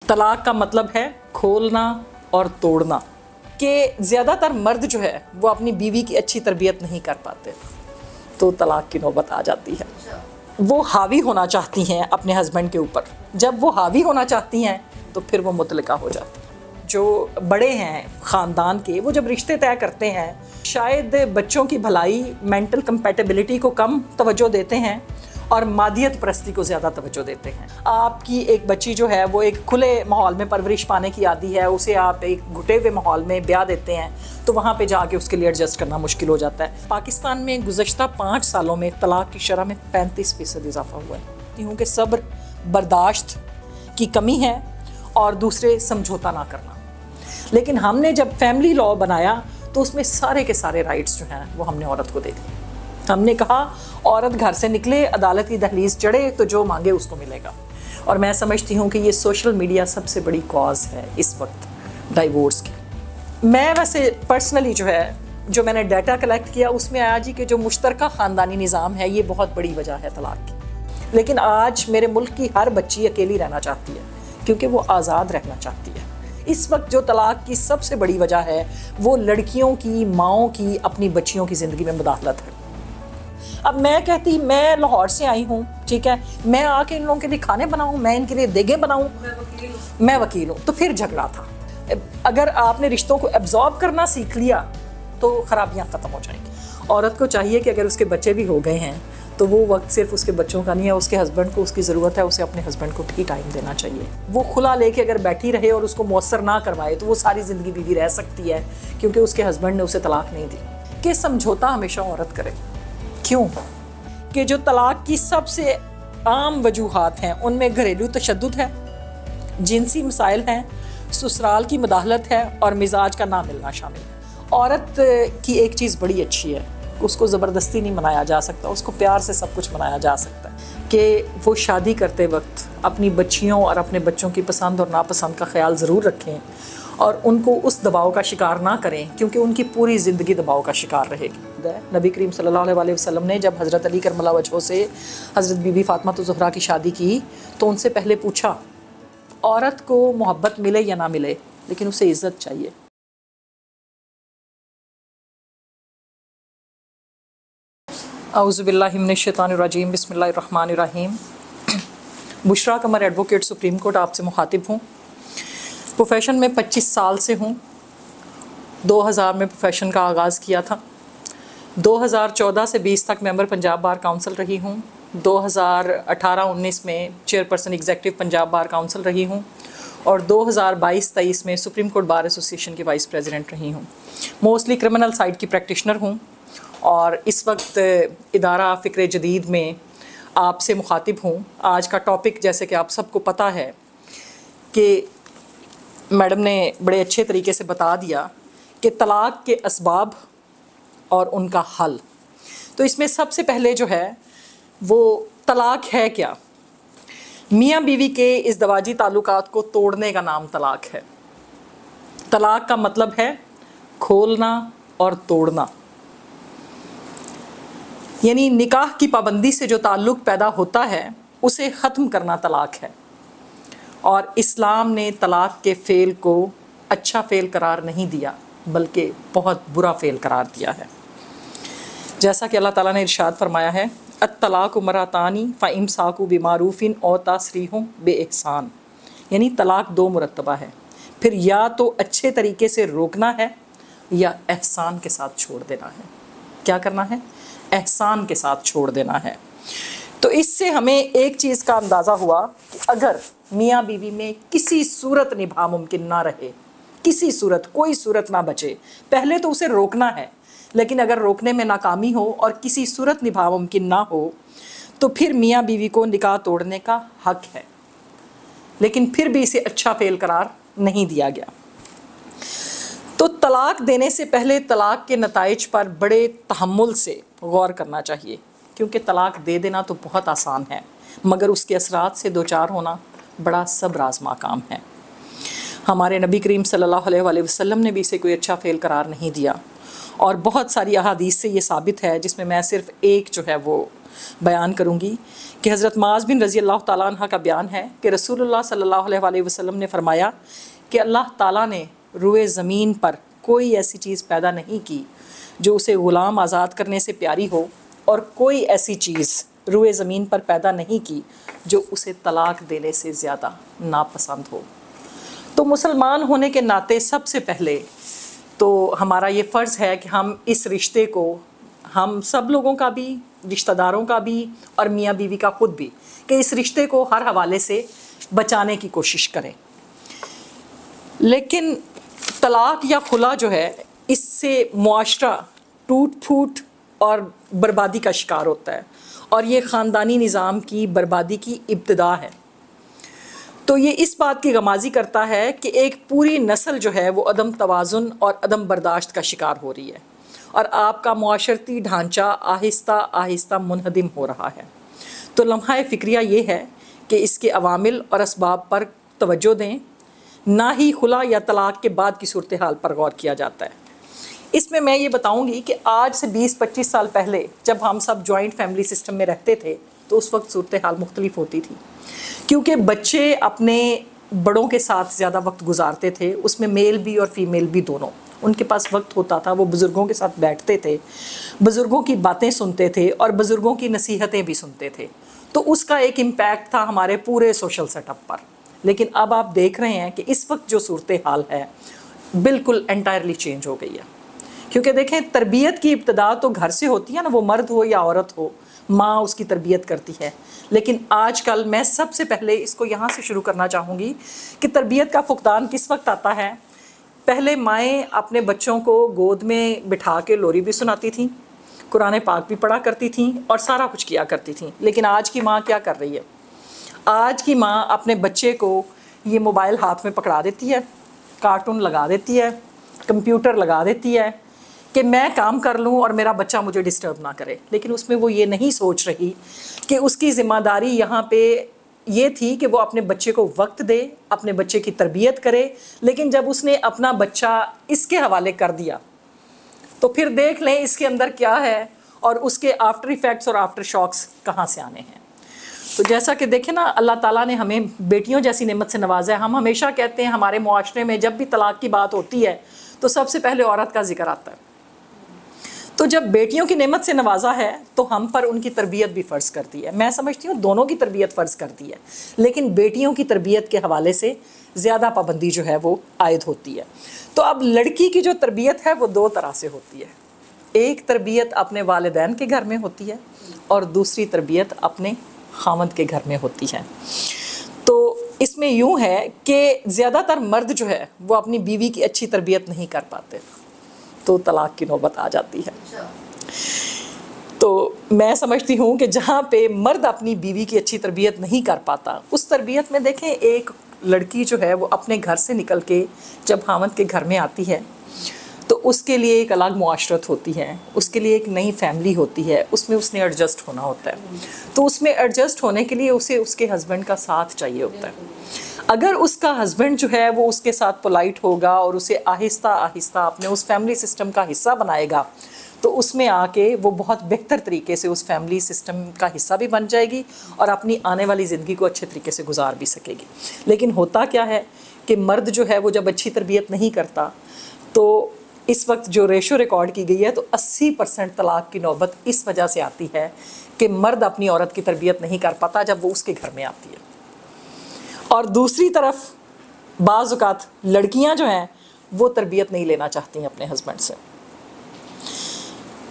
तलाक का मतलब है खोलना और तोड़ना। कि ज़्यादातर मर्द जो है वो अपनी बीवी की अच्छी तरबियत नहीं कर पाते, तो तलाक की नौबत आ जाती है। वो हावी होना चाहती हैं अपने हस्बैंड के ऊपर, जब वो हावी होना चाहती हैं तो फिर वो मुतलका हो जाती हैं। जो बड़े हैं ख़ानदान के, वो जब रिश्ते तय करते हैं, शायद बच्चों की भलाई, मेंटल कंपैटिबिलिटी को कम तवज्जो देते हैं और मादियत परस्ती को ज़्यादा तवज्जो देते हैं। आपकी एक बच्ची जो है वो एक खुले माहौल में परवरिश पाने की आदी है, उसे आप एक घुटे हुए माहौल में ब्याह देते हैं तो वहाँ पे जाके उसके लिए एडजस्ट करना मुश्किल हो जाता है। पाकिस्तान में गुज़श्ता 5 सालों में तलाक की शरह में 35% इजाफा हुआ है। क्योंकि सब्र बर्दाश्त की कमी है और दूसरे समझौता ना करना। लेकिन हमने जब फैमिली लॉ बनाया तो उसमें सारे के सारे राइट्स जो हैं वो हमने औरत को दे दिए। हमने कहा औरत घर से निकले, अदालत की दहलीज चढ़े तो जो मांगे उसको मिलेगा। और मैं समझती हूँ कि ये सोशल मीडिया सबसे बड़ी कॉज है इस वक्त डाइवोर्स की। मैं वैसे पर्सनली जो मैंने डाटा कलेक्ट किया उसमें आया जी कि जो मुश्तरका ख़ानदानी निज़ाम है ये बहुत बड़ी वजह है तलाक की। लेकिन आज मेरे मुल्क की हर बच्ची अकेली रहना चाहती है क्योंकि वो आज़ाद रहना चाहती है। इस वक्त जो तलाक की सबसे बड़ी वजह है वो लड़कियों की, माओं की, अपनी बच्चियों की ज़िंदगी में मुदाखलत है। अब मैं कहती मैं लाहौर से आई हूँ, ठीक है, मैं आके इन लोगों के लिए खाने बनाऊँ, मैं इनके लिए देगें बनाऊँ, मैं वकील हूँ, तो फिर झगड़ा था। अगर आपने रिश्तों को एब्जॉर्ब करना सीख लिया तो ख़राबियाँ ख़त्म हो जाएंगी। औरत को चाहिए कि अगर उसके बच्चे भी हो गए हैं तो वो वक्त सिर्फ उसके बच्चों का नहीं है, उसके हस्बैंड को उसकी ज़रूरत है, उसे अपने हस्बैंड को भी टाइम देना चाहिए। वो खुला लेके अगर बैठी रहे और उसको मौसर ना करवाए तो वो सारी ज़िंदगी बीवी रह सकती है क्योंकि उसके हस्बैंड ने उसे तलाक नहीं दी। कि समझौता हमेशा औरत करे। क्यों? कि जो तलाक की सबसे आम वजूहात हैं उनमें घरेलू तशद्दुद है, जिनसी मसाइल हैं, ससुराल की मुदाखलत है और मिजाज का ना मिलना शामिल है। औरत की एक चीज़ बड़ी अच्छी है, उसको ज़बरदस्ती नहीं मनाया जा सकता, उसको प्यार से सब कुछ मनाया जा सकता है। कि वो शादी करते वक्त अपनी बच्चियों और अपने बच्चों की पसंद और नापसंद का ख्याल ज़रूर रखें और उनको उस दबाव का शिकार ना करें क्योंकि उनकी पूरी ज़िंदगी दबाव का शिकार रहेगी। नबी करीम सल्लल्लाहु अलैहि वसल्लम ने जब हज़रत अली करमल्लाहु वजहू से हज़रत बीबी फ़ातिमा ज़हरा की शादी की तो उनसे पहले पूछा, औरत को मोहब्बत मिले या ना मिले लेकिन उसे इज़्ज़त चाहिए। औज़ु बिल्लाहि मिनश शैतानिर रजीम, बिस्मिल्लाहिर रहमानिर रहीम। बुशरा कमर एडवोकेट, सुप्रीम कोर्ट आपसे मुखातिब हूँ। प्रोफेशन में 25 साल से हूँ। 2000 में प्रोफेशन का आगाज़ किया था। 2014 से 20 तक मेंबर पंजाब बार काउंसिल रही हूँ। 2018-19 में chairperson executive Punjab bar council रही हूँ और 2022-23 में सुप्रीम कोर्ट बार एसोसिएशन की वाइस प्रेसिडेंट रही हूँ। मोस्टली क्रिमिनल साइड की प्रैक्टिशनर हूँ और इस वक्त इदारा फ़िक्र जदीद में आपसे मुखातिब हूँ। आज का टॉपिक जैसे कि आप सबको पता है कि मैडम ने बड़े अच्छे तरीके से बता दिया कि तलाक के असबाब और उनका हल। तो इसमें सबसे पहले जो है वो तलाक है क्या। मियाँ बीवी के इज़्दवाजी ताल्लुकात को तोड़ने का नाम तलाक है। तलाक का मतलब है खोलना और तोड़ना, यानी निकाह की पाबंदी से जो ताल्लुक़ पैदा होता है उसे ख़त्म करना तलाक है। और इस्लाम ने तलाक के फ़ेल को अच्छा फ़ेल करार नहीं दिया बल्कि बहुत बुरा फ़ेल करार दिया है। जैसा कि अल्लाह ताला ने इरशाद फरमाया है, अत-तलाक़ु मरतानी फ़इम्साकु बिमारूफ़िन औ तसरीहुम बेइहसान, यानी तलाक 2 मुरतबा है, फिर या तो अच्छे तरीके से रोकना है या एहसान के साथ छोड़ देना है। क्या करना है? एहसान के साथ छोड़ देना है। तो इससे हमें एक चीज़ का अंदाज़ा हुआ कि अगर मियाँ बीवी में किसी सूरत निभा मुमकिन ना रहे, किसी सूरत, कोई सूरत ना बचे, पहले तो उसे रोकना है, लेकिन अगर रोकने में नाकामी हो और किसी सूरत निभा मुमकिन ना हो तो फिर मियाँ बीवी को निकाह तोड़ने का हक है। लेकिन फिर भी इसे अच्छा फ़ेल करार नहीं दिया गया। तो तलाक देने से पहले तलाक के नताइज पर बड़े तहम्मुल से गौर करना चाहिए क्योंकि तलाक दे देना तो बहुत आसान है मगर उसके असरात से दो चार होना बड़ा सब्र आज़मा काम है। हमारे नबी करीम सल्लल्लाहु अलैहि वसल्लम ने भी इसे कोई अच्छा फ़ेल करार नहीं दिया और बहुत सारी अहादीस से ये साबित है, जिसमें मैं सिर्फ एक जो है वो बयान करूँगी कि हज़रत माज़ बिन रज़ी अल्लाह ताला अन्हा का बयान है कि रसूलुल्लाह सल्लल्लाहु अलैहि वसल्लम ने फरमाया कि अल्लाह ताला ने रुए ज़मीन पर कोई ऐसी चीज़ पैदा नहीं की जो उसे ग़ुलाम आज़ाद करने से प्यारी हो, और कोई ऐसी चीज़ रुए ज़मीन पर पैदा नहीं की जो उसे तलाक देने से ज़्यादा नापसंद हो। तो मुसलमान होने के नाते सबसे पहले तो हमारा ये फ़र्ज़ है कि हम इस रिश्ते को, हम सब लोगों का भी, रिश्तेदारों का भी और मियाँ बीवी का ख़ुद भी, कि इस रिश्ते को हर हवाले से बचाने की कोशिश करें। लेकिन तलाक या खुला जो है, इससे मुआशरा टूट फूट और बर्बादी का शिकार होता है, और ये ख़ानदानी निज़ाम की बर्बादी की इब्तिदा है। तो ये इस बात की गमाज़ी करता है कि एक पूरी नस्ल जो है वो अदम तवाज़ुन और अदम बर्दाश्त का शिकार हो रही है, और आपका मुआशरती ढांचा आहिस्ता आहिस्ता मुनहदिम हो रहा है। तो लम्हा फ़िक्रिया ये है कि इसके अवामिल और असबाब पर तवज्जो दें, ना ही खुला या तलाक़ के बाद की सूरत हाल पर गौर किया जाता है। इसमें मैं ये बताऊंगी कि आज से 20-25 साल पहले जब हम सब जॉइंट फैमिली सिस्टम में रहते थे तो उस वक्त सूरत हाल मुख्तलिफ होती थी, क्योंकि बच्चे अपने बड़ों के साथ ज़्यादा वक्त गुजारते थे, उसमें मेल भी और फीमेल भी दोनों, उनके पास वक्त होता था, वो बुज़ुर्गों के साथ बैठते थे, बुज़ुर्गों की बातें सुनते थे और बुज़ुर्गों की नसीहतें भी सुनते थे। तो उसका एक इम्पैक्ट था हमारे पूरे सोशल सेटअप पर। लेकिन अब आप देख रहे हैं कि इस वक्त जो सूरत हाल है बिल्कुल एंटायरली चेंज हो गई है, क्योंकि देखें तरबियत की इब्तिदा तो घर से होती है ना, वो मर्द हो या औरत हो, माँ उसकी तरबियत करती है। लेकिन आजकल मैं सबसे पहले इसको यहाँ से शुरू करना चाहूँगी कि तरबियत का फुकदान किस वक्त आता है। पहले माएँ अपने बच्चों को गोद में बिठा के लोरी भी सुनाती थीं, कुरान पाक भी पढ़ा करती थीं और सारा कुछ किया करती थीं। लेकिन आज की माँ क्या कर रही है? आज की माँ अपने बच्चे को ये मोबाइल हाथ में पकड़ा देती है, कार्टून लगा देती है, कंप्यूटर लगा देती है कि मैं काम कर लूँ और मेरा बच्चा मुझे डिस्टर्ब ना करे। लेकिन उसमें वो ये नहीं सोच रही कि उसकी ज़िम्मेदारी यहाँ पे ये थी कि वो अपने बच्चे को वक्त दे, अपने बच्चे की तरबियत करे। लेकिन जब उसने अपना बच्चा इसके हवाले कर दिया तो फिर देख लें इसके अंदर क्या है और उसके आफ्टर इफ़ेक्ट्स और आफ्टर शॉक्स कहाँ से आने हैं। तो जैसा कि देखें ना, अल्लाह ताला ने हमें बेटियों जैसी नेमत से नवाजा है। हम हमेशा कहते हैं हमारे मुआशरे में जब भी तलाक की बात होती है तो सबसे पहले औरत का जिक्र आता है। तो जब बेटियों की नेमत से नवाजा है तो हम पर उनकी तरबियत भी फ़र्ज़ करती है। मैं समझती हूँ दोनों की तरबियत फ़र्ज़ करती है, लेकिन बेटियों की तरबियत के हवाले से ज़्यादा पाबंदी जो है वो आयद होती है। तो अब लड़की की जो तरबियत है वो दो तरह से होती है। एक तरबियत अपने वालिदैन के घर में होती है और दूसरी तरबियत अपने खामद के घर में होती है। तो इसमें यूँ है कि ज़्यादातर मर्द जो है वो अपनी बीवी की अच्छी तरबियत नहीं कर पाते, तो तलाक की नौबत आ जाती है। तो मैं समझती हूँ कि जहाँ पे मर्द अपनी बीवी की अच्छी तरबियत नहीं कर पाता, उस तरबियत में देखें एक लड़की जो है वो अपने घर से निकल के जब खामद के घर में आती है तो उसके लिए एक अलग मुआशरत होती है, उसके लिए एक नई फैमिली होती है, उसमें उसने एडजस्ट होना होता है। तो उसमें एडजस्ट होने के लिए उसे उसके हस्बैंड का साथ चाहिए होता है। अगर उसका हस्बैंड जो है वो उसके साथ पोलाइट होगा और उसे आहिस्ता आहिस्ता अपने उस फैमिली सिस्टम का हिस्सा बनाएगा तो उसमें आके वो बहुत बेहतर तरीके से उस फैमिली सिस्टम का हिस्सा भी बन जाएगी और अपनी आने वाली ज़िंदगी को अच्छे तरीके से गुजार भी सकेगी। लेकिन होता क्या है कि मर्द जो है वो जब अच्छी तरबियत नहीं करता तो इस वक्त जो रेशो रिकॉर्ड की गई है तो 80% तलाक की नौबत इस वजह से आती है कि मर्द अपनी औरत की तरबियत नहीं कर पाता जब वो उसके घर में आती है। और दूसरी तरफ बाज़ औक़ात लड़कियां जो हैं वो तरबियत नहीं लेना चाहती हैं अपने हस्बैंड से,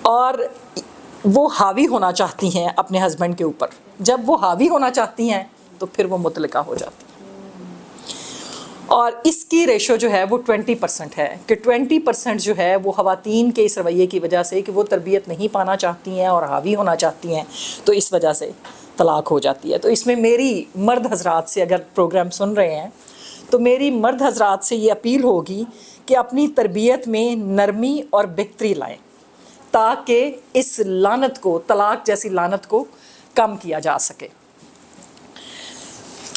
और वो हावी होना चाहती हैं अपने हस्बैंड के ऊपर। जब वो हावी होना चाहती हैं तो फिर वो मुतलका हो जाती हैं। और इसकी रेशो जो है वो 20% है कि 20% जो है वो ख़वातीन के इस रवैये की वजह से कि वो तरबियत नहीं पाना चाहती हैं और हावी होना चाहती हैं, तो इस वजह से तलाक हो जाती है। तो इसमें मेरी मर्द हजरात से, अगर प्रोग्राम सुन रहे हैं तो मेरी मर्द हजरात से ये अपील होगी कि अपनी तरबियत में नरमी और बेहतरी लाएं ताकि इस लानत को, तलाक जैसी लानत को कम किया जा सके।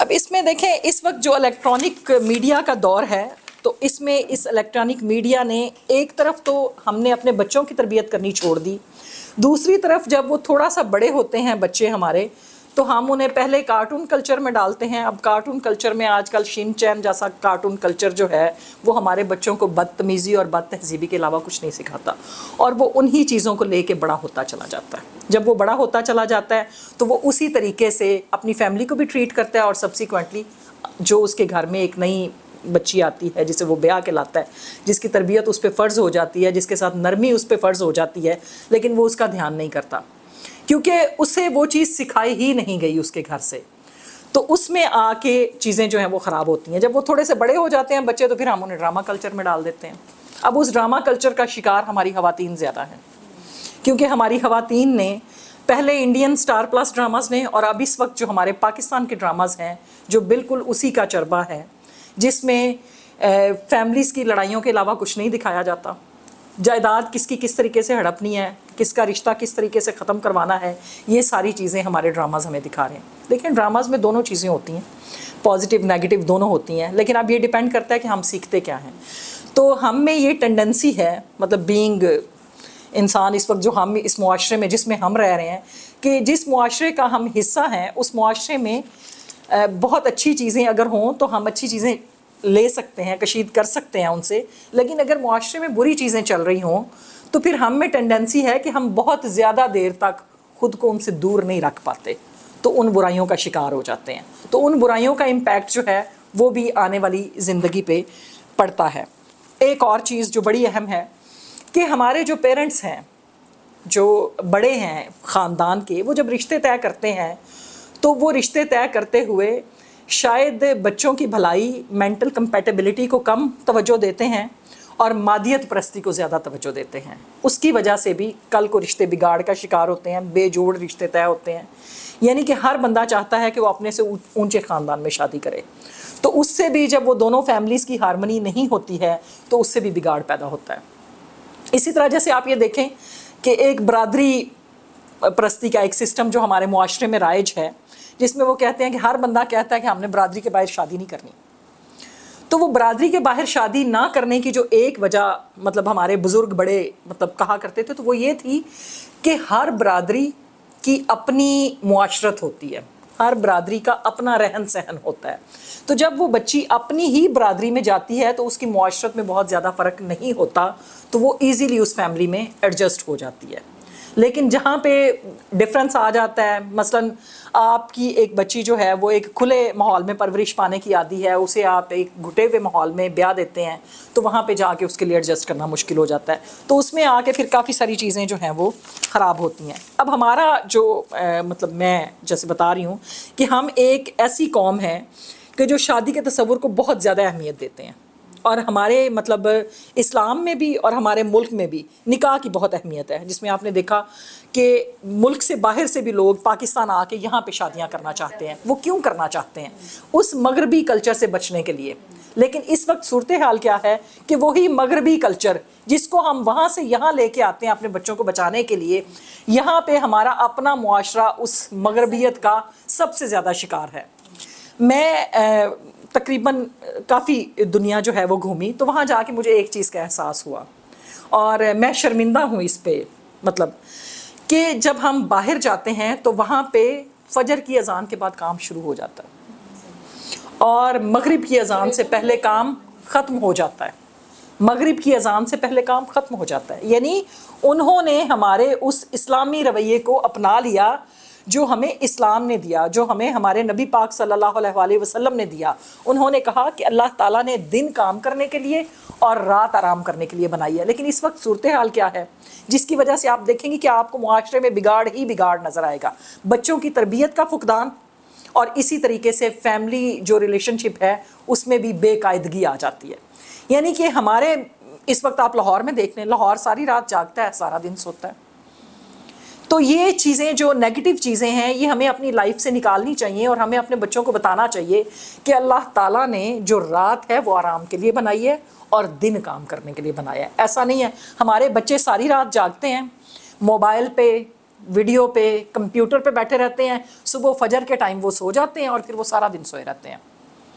अब इसमें देखें इस वक्त जो इलेक्ट्रॉनिक मीडिया का दौर है तो इसमें इस इलेक्ट्रॉनिक मीडिया ने एक तरफ तो हमने अपने बच्चों की तरबियत करनी छोड़ दी, दूसरी तरफ जब वो थोड़ा सा बड़े होते हैं बच्चे हमारे, तो हम उन्हें पहले कार्टून कल्चर में डालते हैं। अब कार्टून कल्चर में आजकल शिनचैन जैसा कार्टून कल्चर जो है वो हमारे बच्चों को बदतमीज़ी और बदतहजीबी के अलावा कुछ नहीं सिखाता, और वो उन्हीं चीज़ों को लेके बड़ा होता चला जाता है। जब वो बड़ा होता चला जाता है तो वो उसी तरीके से अपनी फैमिली को भी ट्रीट करता है, और सब्सिक्वेंटली जो उसके घर में एक नई बच्ची आती है जिसे वो ब्याह के लाता है, जिसकी तरबियत उस पर फ़र्ज़ हो जाती है, जिसके साथ नरमी उस पर फ़र्ज़ हो जाती है, लेकिन वो उसका ध्यान नहीं करता क्योंकि उसे वो चीज़ सिखाई ही नहीं गई उसके घर से। तो उसमें आके चीज़ें जो हैं वो ख़राब होती हैं। जब वो थोड़े से बड़े हो जाते हैं बच्चे, तो फिर हम उन्हें ड्रामा कल्चर में डाल देते हैं। अब उस ड्रामा कल्चर का शिकार हमारी ख़वातीन ज़्यादा हैं, क्योंकि हमारी ख़वातीन ने पहले इंडियन स्टार प्लस ड्रामाज़ ने, और अब इस वक्त जो हमारे पाकिस्तान के ड्रामाज़ हैं जो बिल्कुल उसी का चरबा है, जिसमें फैमिलीज़ की लड़ाइयों के अलावा कुछ नहीं दिखाया जाता। जायदाद किसकी किस तरीके से हड़पनी है, किसका रिश्ता किस तरीके से ख़त्म करवाना है, ये सारी चीज़ें हमारे ड्रामाज़ हमें दिखा रहे हैं। लेकिन ड्रामाज़ में दोनों चीज़ें होती हैं, पॉजिटिव नेगेटिव दोनों होती हैं, लेकिन अब ये डिपेंड करता है कि हम सीखते क्या हैं। तो हम में ये टेंडेंसी है, मतलब बीइंग इंसान इस वक्त जो हम इस मुआशरे में जिसमें हम रह रहे हैं, कि जिस मुआशरे का हम हिस्सा हैं उस मुआशरे में बहुत अच्छी चीज़ें अगर हों तो हम अच्छी चीज़ें ले सकते हैं, कशीद कर सकते हैं उनसे। लेकिन अगर मुआशरे में बुरी चीज़ें चल रही हों तो फिर हम में टेंडेंसी है कि हम बहुत ज़्यादा देर तक ख़ुद को उनसे दूर नहीं रख पाते, तो उन बुराइयों का शिकार हो जाते हैं। तो उन बुराइयों का इम्पैक्ट जो है वो भी आने वाली ज़िंदगी पे पड़ता है। एक और चीज़ जो बड़ी अहम है कि हमारे जो पेरेंट्स हैं, जो बड़े हैं ख़ानदान के, वो जब रिश्ते तय करते हैं तो वो रिश्ते तय करते हुए शायद बच्चों की भलाई, मेंटल कंपैटिबिलिटी को कम तवज्जो देते हैं और मादियत परस्ती को ज़्यादा तवज्जो देते हैं। उसकी वजह से भी कल को रिश्ते बिगाड़ का शिकार होते हैं, बेजोड़ रिश्ते तय होते हैं। यानी कि हर बंदा चाहता है कि वो अपने से ऊंचे ख़ानदान में शादी करे, तो उससे भी जब वो दोनों फैमिलीज़ की हारमनी नहीं होती है तो उससे भी बिगाड़ पैदा होता है। इसी तरह जैसे आप ये देखें कि एक बरादरी परस्ती का एक सिस्टम जो हमारे मुआशरे में राइज है, जिसमें वो कहते हैं कि हर बंदा कहता है कि हमने बरादरी के बाहर शादी नहीं करनी। तो वो बरादरी के बाहर शादी ना करने की जो एक वजह, मतलब हमारे बुज़ुर्ग बड़े मतलब कहा करते थे, तो वो ये थी कि हर बरादरी की अपनी मुआशरत होती है, हर बरादरी का अपना रहन सहन होता है। तो जब वो बच्ची अपनी ही बरादरी में जाती है तो उसकी मुआशरत में बहुत ज़्यादा फ़र्क नहीं होता, तो वो ईज़िली उस फैमिली में एडजस्ट हो जाती है। लेकिन जहाँ पे डिफरेंस आ जाता है, मसलन आपकी एक बच्ची जो है वो एक खुले माहौल में परवरिश पाने की आदी है, उसे आप एक घुटे हुए माहौल में ब्याह देते हैं, तो वहाँ पे जाके उसके लिए एडजस्ट करना मुश्किल हो जाता है। तो उसमें आके फिर काफ़ी सारी चीज़ें जो हैं वो ख़राब होती हैं। अब हमारा जो मतलब मैं जैसे बता रही हूँ कि हम एक ऐसी कौम है कि जो शादी के तसव्वुर को बहुत ज़्यादा अहमियत देते हैं, और हमारे मतलब इस्लाम में भी और हमारे मुल्क में भी निकाह की बहुत अहमियत है, जिसमें आपने देखा कि मुल्क से बाहर से भी लोग पाकिस्तान आके यहाँ पे शादियाँ करना चाहते हैं। वो क्यों करना चाहते हैं? उस मगरबी कल्चर से बचने के लिए। लेकिन इस वक्त सूरत हाल क्या है कि वही मगरबी कल्चर जिसको हम वहाँ से यहाँ लेके आते हैं अपने बच्चों को बचाने के लिए, यहाँ पे हमारा अपना मुआशरा उस मगरबियत का सबसे ज़्यादा शिकार है। मैं तकरीबन काफ़ी दुनिया जो है वो घूमी, तो वहाँ जाके मुझे एक चीज़ का एहसास हुआ, और मैं शर्मिंदा हूँ इस पे, मतलब कि जब हम बाहर जाते हैं तो वहाँ पे फजर की अज़ान के बाद काम शुरू हो जाता है और मगरिब की अज़ान से पहले काम ख़त्म हो जाता है। मगरिब की अज़ान से पहले काम ख़त्म हो जाता है। यानी उन्होंने हमारे उस इस्लामी रवैये को अपना लिया जो हमें इस्लाम ने दिया, जो हमें हमारे नबी पाक सल्लल्लाहु अलैहि वसल्लम ने दिया। उन्होंने कहा कि अल्लाह ताला ने दिन काम करने के लिए और रात आराम करने के लिए बनाई है। लेकिन इस वक्त सूरत हाल क्या है, जिसकी वजह से आप देखेंगे कि आपको मुआशरे में बिगाड़ ही बिगाड़ नज़र आएगा। बच्चों की तरबियत का फुकदान, और इसी तरीके से फैमिली जो रिलेशनशिप है उसमें भी बेकायदगी आ जाती है। यानी कि हमारे इस वक्त आप लाहौर में देख लें, लाहौर सारी रात जागता है, सारा दिन सोता है। तो ये चीज़ें जो नेगेटिव चीज़ें हैं ये हमें अपनी लाइफ से निकालनी चाहिए, और हमें अपने बच्चों को बताना चाहिए कि अल्लाह ताला ने जो रात है वो आराम के लिए बनाई है और दिन काम करने के लिए बनाया है। ऐसा नहीं है हमारे बच्चे सारी रात जागते हैं, मोबाइल पे, वीडियो पे, कंप्यूटर पे बैठे रहते हैं, सुबह फजर के टाइम वो सो जाते हैं और फिर वो सारा दिन सोए रहते हैं,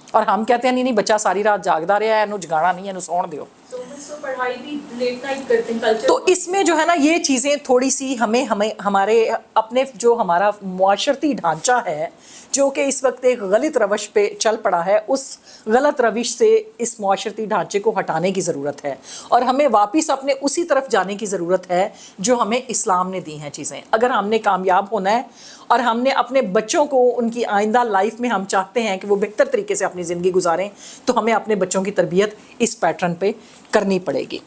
और हम कहते हैं नहीं नहीं बच्चा सारी रात जागदा रहा है, इनू जगाना नहीं है, इनू सौण दियो। तो पढ़ाई भी लेट नाइट करते हैं कल्चर। तो इसमें जो है ना ये चीज़ें थोड़ी सी हमें हमें हमारे अपने जो हमारा मुआशरती ढांचा है जो कि इस वक्त एक गलत रवश पे चल पड़ा है, उस गलत रविश से इस मुआशरती ढांचे को हटाने की ज़रूरत है और हमें वापस अपने उसी तरफ जाने की ज़रूरत है जो हमें इस्लाम ने दी हैं चीज़ें। अगर हमने कामयाब होना है और हमने अपने बच्चों को उनकी आइंदा लाइफ में हम चाहते हैं कि वो बेहतर तरीके से अपनी ज़िंदगी गुजारें, तो हमें अपने बच्चों की तरबियत इस पैटर्न पे करनी पड़ेगी।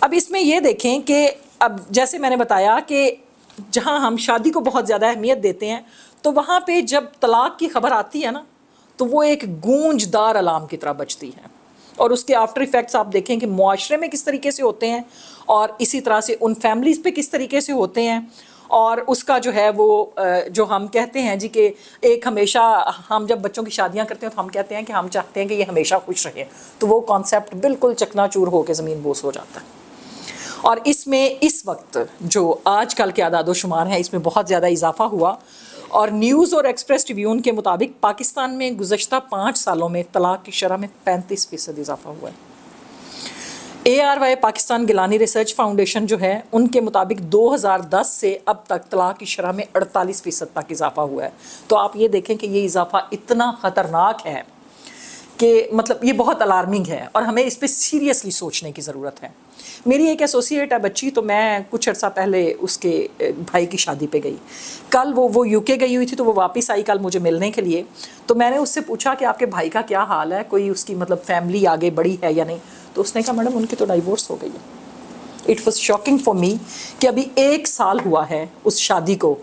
अब इसमें ये देखें कि अब जैसे मैंने बताया कि जहाँ हम शादी को बहुत ज़्यादा अहमियत देते हैं, तो वहाँ पे जब तलाक की खबर आती है ना, तो वो एक गूंजदार अलार्म की तरह बजती है और उसके आफ्टर इफ़ेक्ट्स आप देखें कि मुआशरे में किस तरीके से होते हैं और इसी तरह से उन फैमिलीज़ पे किस तरीके से होते हैं। और उसका जो है वो जो हम कहते हैं जी कि एक हमेशा हम जब बच्चों की शादियां करते हैं तो हम कहते हैं कि हम चाहते हैं कि ये हमेशा खुश रहे, तो वो कॉन्सेप्ट बिल्कुल चकनाचूर होकर ज़मीन बोस हो जाता है। और इसमें इस वक्त जो आजकल के आदाद-ओ-शुमार हैं इसमें बहुत ज़्यादा इजाफा हुआ और न्यूज़ और एक्सप्रेस ट्रिब्यून के मुताबिक पाकिस्तान में गुज़श्ता 5 सालों में तलाक की शरह में 35% इजाफा हुआ है। ARY Pakistan Gilani research foundation जो है उनके मुताबिक 2010 से अब तक तलाक की शरह में 48% तक इजाफा हुआ है। तो आप ये देखें कि ये इजाफा इतना ख़तरनाक है कि मतलब ये बहुत अलार्मिंग है और हमें इस पर सीरियसली सोचने की ज़रूरत है। मेरी एक एसोसिएट है बच्ची, तो मैं कुछ अर्सा पहले उसके भाई की शादी पे गई। कल वो UK गई हुई थी, तो वो वापस आई कल मुझे मिलने के लिए। तो मैंने उससे पूछा कि आपके भाई का क्या हाल है, कोई उसकी मतलब फैमिली आगे बढ़ी है या नहीं। तो उसने कहा मैडम उनकी तो डाइवोर्स हो गई है। It was shocking for me कि अभी 1 साल हुआ है उस शादी को,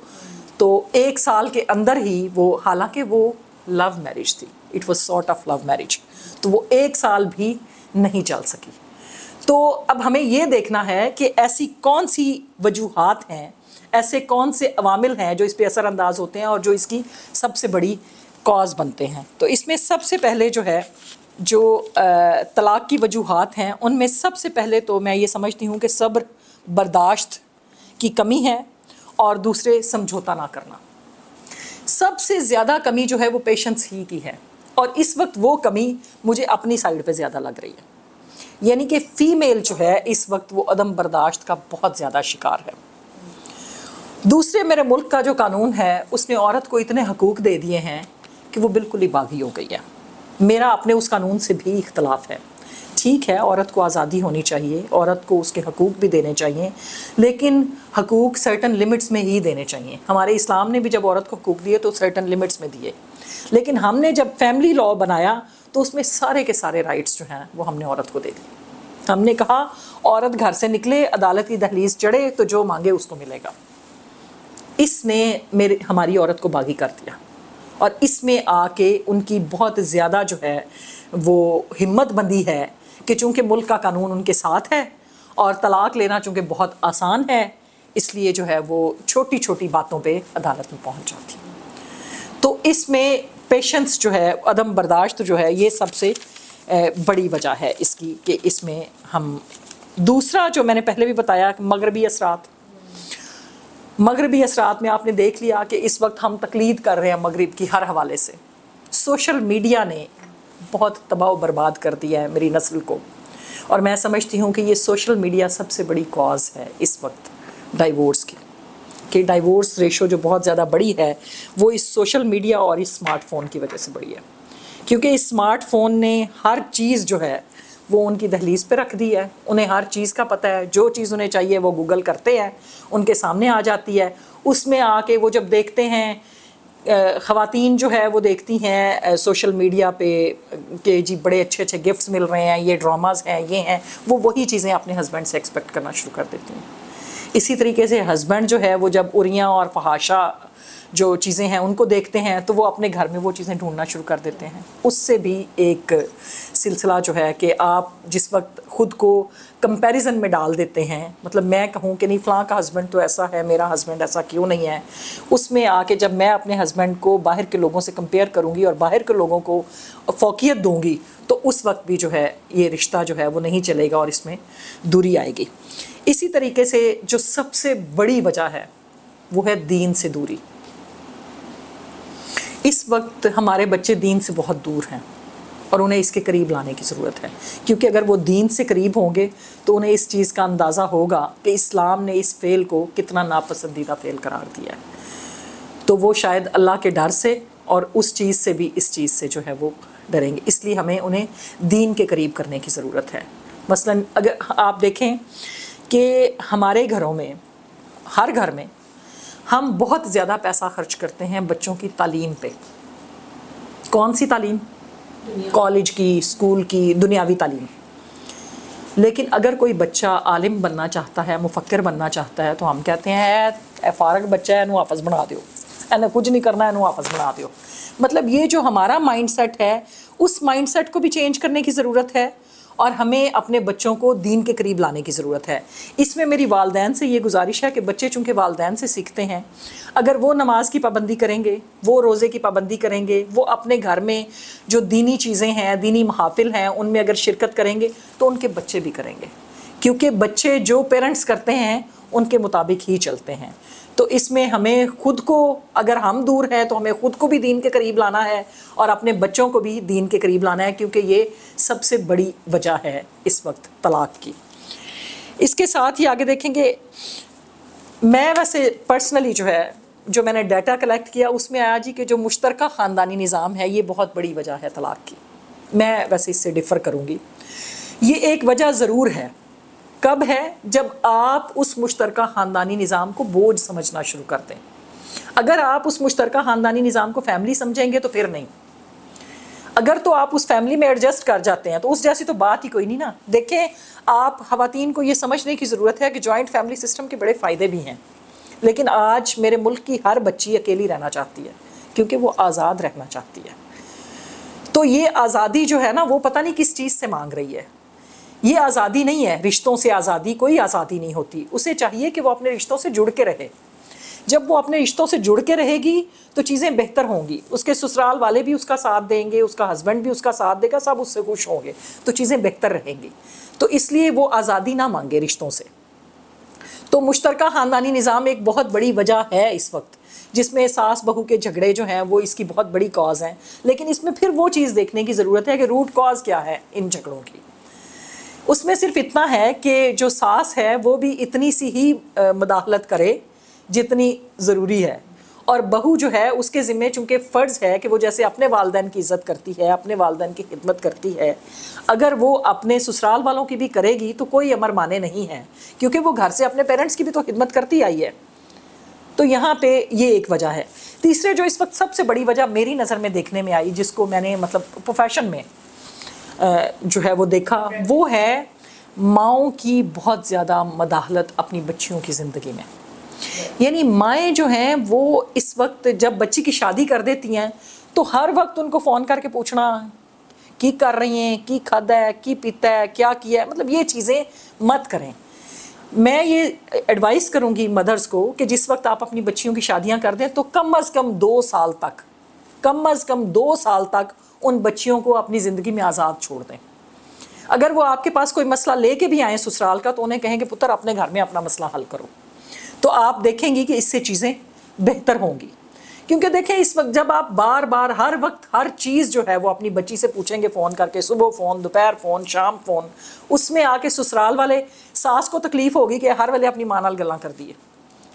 तो 1 साल के अंदर ही वो, हालांकि वो लव मैरिज थी, it was sort of love marriage, तो वो 1 साल भी नहीं चल सकी। तो अब हमें ये देखना है कि ऐसी कौन सी वजूहात हैं, ऐसे कौन से अवामिल हैं जो इस पर असरअंदाज होते हैं और जो इसकी सबसे बड़ी कॉज बनते हैं। तो इसमें सबसे पहले जो है जो तलाक की वजूहात हैं उनमें सबसे पहले तो मैं ये समझती हूँ कि सब्र बर्दाश्त की कमी है और दूसरे समझौता ना करना। सबसे ज़्यादा कमी जो है वो पेशेंस ही की है और इस वक्त वो कमी मुझे अपनी साइड पे ज़्यादा लग रही है। यानी कि फ़ीमेल जो है इस वक्त वो अदम बर्दाश्त का बहुत ज़्यादा शिकार है। दूसरे मेरे मुल्क का जो कानून है उसने औरत को इतने हकूक़ दे दिए हैं कि वो बिल्कुल ही बागी हो गई है। मेरा अपने उस कानून से भी इख्तलाफ है। ठीक है, औरत को आज़ादी होनी चाहिए, औरत को उसके हकूक़ भी देने चाहिए, लेकिन हकूक़ सर्टन लिमिट्स में ही देने चाहिए। हमारे इस्लाम ने भी जब औरत को हकूक़ दिए तो सर्टन लिमिट्स में दिए, लेकिन हमने जब फैमिली लॉ बनाया तो उसमें सारे के सारे राइट्स जो हैं वो हमने औरत को दे दिए। हमने कहा औरत घर से निकले, अदालत की दहलीज चढ़े तो जो मांगे उसको मिलेगा। इसने हमारी औरत को बागी कर दिया और इसमें आके उनकी बहुत ज़्यादा जो है वो हिम्मत बंदी है कि चूँकि मुल्क का कानून उनके साथ है और तलाक लेना चूँकि बहुत आसान है, इसलिए जो है वो छोटी छोटी बातों पे अदालत में पहुँच जाती है। तो इसमें पेशेंस जो है, अदम बर्दाश्त जो है, ये सबसे बड़ी वजह है इसकी कि इसमें हम। दूसरा जो मैंने पहले भी बताया मगरबी असरात में आपने देख लिया कि इस वक्त हम तकलीद कर रहे हैं मगरिब की हर हवाले से। सोशल मीडिया ने बहुत तबाह बर्बाद कर दिया है मेरी नस्ल को और मैं समझती हूँ कि ये सोशल मीडिया सबसे बड़ी कॉज है इस वक्त डाइवोर्स की, कि डाइवोर्स रेशो जो बहुत ज़्यादा बड़ी है वो इस सोशल मीडिया और इस स्मार्टफोन की वजह से बड़ी है। क्योंकि इस स्मार्टफोन ने हर चीज़ जो है वो उनकी दहलीज पे रख दी है। उन्हें हर चीज़ का पता है, जो चीज़ उन्हें चाहिए वो गूगल करते हैं, उनके सामने आ जाती है। उसमें आके वो जब देखते हैं, ख़वातीन जो है वो देखती हैं सोशल मीडिया पे कि जी बड़े अच्छे अच्छे गिफ्ट्स मिल रहे हैं, ये ड्रामाज हैं, ये हैं, वो वही चीज़ें अपने हस्बैंड से एक्सपेक्ट करना शुरू कर देती हैं। इसी तरीके से हस्बैंड जो है वो जब उरियाँ और फहाशा जो चीज़ें हैं उनको देखते हैं तो वो अपने घर में वो चीज़ें ढूंढना शुरू कर देते हैं। उससे भी एक सिलसिला जो है कि आप जिस वक्त ख़ुद को कंपैरिजन में डाल देते हैं, मतलब मैं कहूँ कि नहीं फ़लाँ का हस्बैंड तो ऐसा है, मेरा हस्बैंड ऐसा क्यों नहीं है, उसमें आके जब मैं अपने हस्बैंड को बाहर के लोगों से कंपेयर करूँगी और बाहर के लोगों को फ़ौक़ियत दूँगी तो उस वक्त भी जो है ये रिश्ता जो है वो नहीं चलेगा और इसमें दूरी आएगी। इसी तरीके से जो सबसे बड़ी वजह है वो है दीन से दूरी। इस वक्त हमारे बच्चे दीन से बहुत दूर हैं। और उन्हें इसके करीब लाने की ज़रूरत है, क्योंकि अगर वो दीन से करीब होंगे तो उन्हें इस चीज़ का अंदाज़ा होगा कि इस्लाम ने इस फ़ेल को कितना नापसंदीदा फ़ेल करार दिया है। तो वो शायद अल्लाह के डर से और उस चीज़ से भी इस चीज़ से जो है वो डरेंगे। इसलिए हमें उन्हें दीन के करीब करने की ज़रूरत है। मसलन अगर आप देखें कि हमारे घरों में, हर घर में हम बहुत ज़्यादा पैसा खर्च करते हैं बच्चों की तालीम पे। कौन सी तालीम? कॉलेज की, स्कूल की, दुनियावी तालीम। लेकिन अगर कोई बच्चा आलिम बनना चाहता है, मुफक्किर बनना चाहता है, तो हम कहते हैं फारग बच्चा है, इन्हू आपस बना दो, इन्हें कुछ नहीं करना, इन्हू आपस बना दो। मतलब ये जो हमारा माइंडसेट है, उस माइंडसेट को भी चेंज करने की ज़रूरत है और हमें अपने बच्चों को दीन के करीब लाने की ज़रूरत है। इसमें मेरी वालदैन से ये गुजारिश है कि बच्चे चूँकि वालदैन से सीखते हैं, अगर वो नमाज की पाबंदी करेंगे, वो रोज़े की पाबंदी करेंगे, वो अपने घर में जो दीनी चीज़ें हैं, दीनी महफिल हैं, उनमें अगर शिरकत करेंगे तो उनके बच्चे भी करेंगे, क्योंकि बच्चे जो पेरेंट्स करते हैं उनके मुताबिक ही चलते हैं। तो इसमें हमें खुद को, अगर हम दूर हैं तो हमें खुद को भी दीन के करीब लाना है और अपने बच्चों को भी दीन के करीब लाना है, क्योंकि ये सबसे बड़ी वजह है इस वक्त तलाक की। इसके साथ ही आगे देखेंगे, मैं वैसे पर्सनली जो है, जो मैंने डाटा कलेक्ट किया उसमें आया जी कि जो मुश्तरका ख़ानदानी निज़ाम है ये बहुत बड़ी वजह है तलाक की। मैं वैसे इससे डिफ़र करूँगी। ये एक वजह ज़रूर है। कब है? जब आप उस मुश्तरका ख़ानदानी निज़ाम को बोझ समझना शुरू कर दें। अगर आप उस मुश्तरका ख़ानदानी निज़ाम को फैमिली समझेंगे तो फिर नहीं। अगर तो आप उस फैमिली में एडजस्ट कर जाते हैं तो उस जैसी तो बात ही कोई नहीं ना। देखें, आप ख़वातीन को ये समझने की ज़रूरत है कि जॉइंट फैमिली सिस्टम के बड़े फ़ायदे भी हैं, लेकिन आज मेरे मुल्क की हर बच्ची अकेली रहना चाहती है क्योंकि वो आज़ाद रहना चाहती है। तो ये आज़ादी जो है ना, वो पता नहीं किस चीज़ से मांग रही है। ये आज़ादी नहीं है, रिश्तों से आज़ादी, कोई आज़ादी नहीं होती। उसे चाहिए कि वो अपने रिश्तों से जुड़ के रहे। जब वो अपने रिश्तों से जुड़ के रहेगी तो चीज़ें बेहतर होंगी, उसके ससुराल वाले भी उसका साथ देंगे, उसका हस्बैंड भी उसका साथ देगा, सब उससे खुश होंगे, तो चीज़ें बेहतर रहेंगी। तो इसलिए वो आज़ादी ना मांगे रिश्तों से। तो मुश्तरका ख़ानदानी निज़ाम एक बहुत बड़ी वजह है इस वक्त, जिसमें सास बहू के झगड़े जो हैं वो इसकी बहुत बड़ी कॉज हैं। लेकिन इसमें फिर वो चीज़ देखने की ज़रूरत है कि रूट कॉज क्या है इन झगड़ों की। उसमें सिर्फ इतना है कि जो सास है वो भी इतनी सी ही मदाखलत करे जितनी ज़रूरी है, और बहू जो है उसके ज़िम्मे चूँकि फ़र्ज़ है कि वो जैसे अपने वालिदैन की इज़्ज़त करती है, अपने वालिदैन की खिदमत करती है, अगर वो अपने ससुराल वालों की भी करेगी तो कोई अमर माने नहीं है, क्योंकि वो घर से अपने पेरेंट्स की भी तो खिदमत करती आई है। तो यहाँ पे ये एक वजह है। तीसरे जो इस वक्त सबसे बड़ी वजह मेरी नज़र में देखने में आई, जिसको मैंने मतलब प्रोफेशन में जो है वो देखा, वो है माँओं की बहुत ज़्यादा मदाखलत अपनी बच्चियों की ज़िंदगी में। यानी माएँ जो हैं वो इस वक्त जब बच्ची की शादी कर देती हैं तो हर वक्त उनको फ़ोन करके पूछना की कर रही हैं, की खादा है, की पीता है, क्या किया है, मतलब ये चीज़ें मत करें। मैं ये एडवाइस करूँगी मदर्स को कि जिस वक्त आप अपनी बच्चियों की शादियाँ कर दें तो कम अज़ कम 2 साल तक, कम अज़ कम 2 साल तक उन बच्चियों को अपनी ज़िंदगी में आज़ाद छोड़ दें। अगर वो आपके पास कोई मसला लेके भी आएँ ससुराल का तो उन्हें कहें कि पुत्र अपने घर में अपना मसला हल करो, तो आप देखेंगी कि इससे चीज़ें बेहतर होंगी। क्योंकि देखें, इस वक्त जब आप बार बार हर वक्त हर चीज़ जो है वो अपनी बच्ची से पूछेंगे फ़ोन करके, सुबह फ़ोन, दोपहर फ़ोन, शाम फ़ोन, उसमें आके ससुराल वाले सास को तकलीफ़ होगी कि हर वेले अपनी मां नाल गल्लां कर दिए,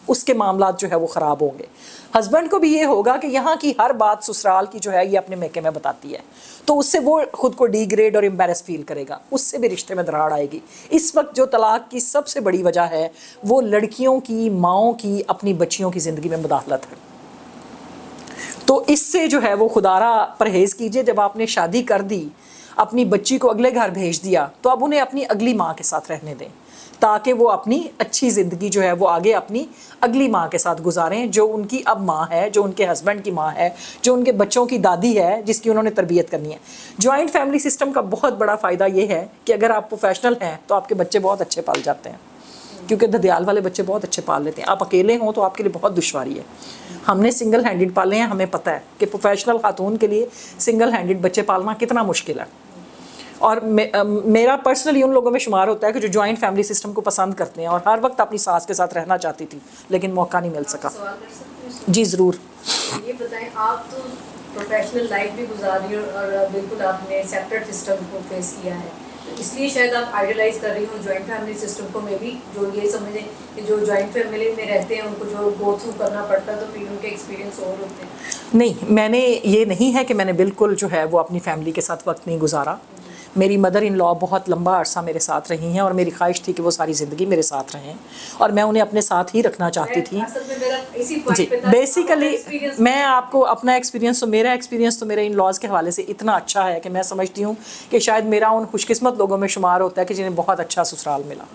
उसके मामलात जो है वो ख़राब होंगे। हस्बैंड को भी ये होगा कि यहाँ की हर बात ससुराल की जो है ये अपने मेके में बताती है, तो उससे वो खुद को डिग्रेड और एम्बेरस फील करेगा, उससे भी रिश्ते में दरार आएगी। इस वक्त जो तलाक की सबसे बड़ी वजह है वो लड़कियों की, माँओं की अपनी बच्चियों की ज़िंदगी में मुदाखलत है। तो इससे जो है वो खुदारा परहेज़ कीजिए। जब आपने शादी कर दी, अपनी बच्ची को अगले घर भेज दिया, तो अब उन्हें अपनी अगली माँ के साथ रहने दें, ताकि वो अपनी अच्छी ज़िंदगी जो है वो आगे अपनी अगली माँ के साथ गुजारें, जो उनकी अब माँ है, जो उनके हस्बैंड की माँ है, जो उनके बच्चों की दादी है, जिसकी उन्होंने तरबियत करनी है। जॉइंट फैमिली सिस्टम का बहुत बड़ा फ़ायदा ये है कि अगर आप प्रोफेशनल हैं तो आपके बच्चे बहुत अच्छे पाल जाते हैं, क्योंकि ददियाल वाले बच्चे बहुत अच्छे पाल लेते हैं। आप अकेले हों तो आपके लिए बहुत दुश्वारी है। हमने सिंगल हैंडेड पाले हैं, हमें पता है कि प्रोफेशनल खातून के लिए सिंगल हैंडेड बच्चे पालना कितना मुश्किल है। और मेरा पर्सनली उन लोगों में शुमार होता है कि जो जॉइंट फैमिली सिस्टम को पसंद करते हैं और हर वक्त अपनी सास के साथ रहना चाहती थी लेकिन मौका नहीं मिल सका। जी ज़रूर। ये बताएं, आप तो प्रोफेशनल लाइफ भी गुजार रही हो और बिल्कुल आपने सेपरेट सिस्टम को फेस किया है, तो इसलिए शायद आप आइडियलाइज कर रही हो जॉइंट फैमिली सिस्टम को। मे भी जो ये समझें कि जो जॉइंट फैमिली में रहते हैं उनको जो गो थ्रू करना पड़ता है तो फिर उनके एक्सपीरियंस और होते हैं। नहीं, मैंने ये नहीं है कि मैंने बिल्कुल जो है वो अपनी फैमिली के साथ वक्त नहीं गुजारा। मेरी मदर इन लॉ बहुत लंबा अरसा मेरे साथ रही हैं और मेरी ख्वाहिश थी कि वो सारी ज़िंदगी मेरे साथ रहें और मैं उन्हें अपने साथ ही रखना चाहती थी। जी, बेसिकली मैं आपको अपना एक्सपीरियंस, तो मेरा एक्सपीरियंस तो मेरे इन लॉज़ के हवाले से इतना अच्छा है कि मैं समझती हूँ कि शायद मेरा उन खुशकिस्मत लोगों में शुमार होता है कि जिन्हें बहुत अच्छा ससुराल मिला।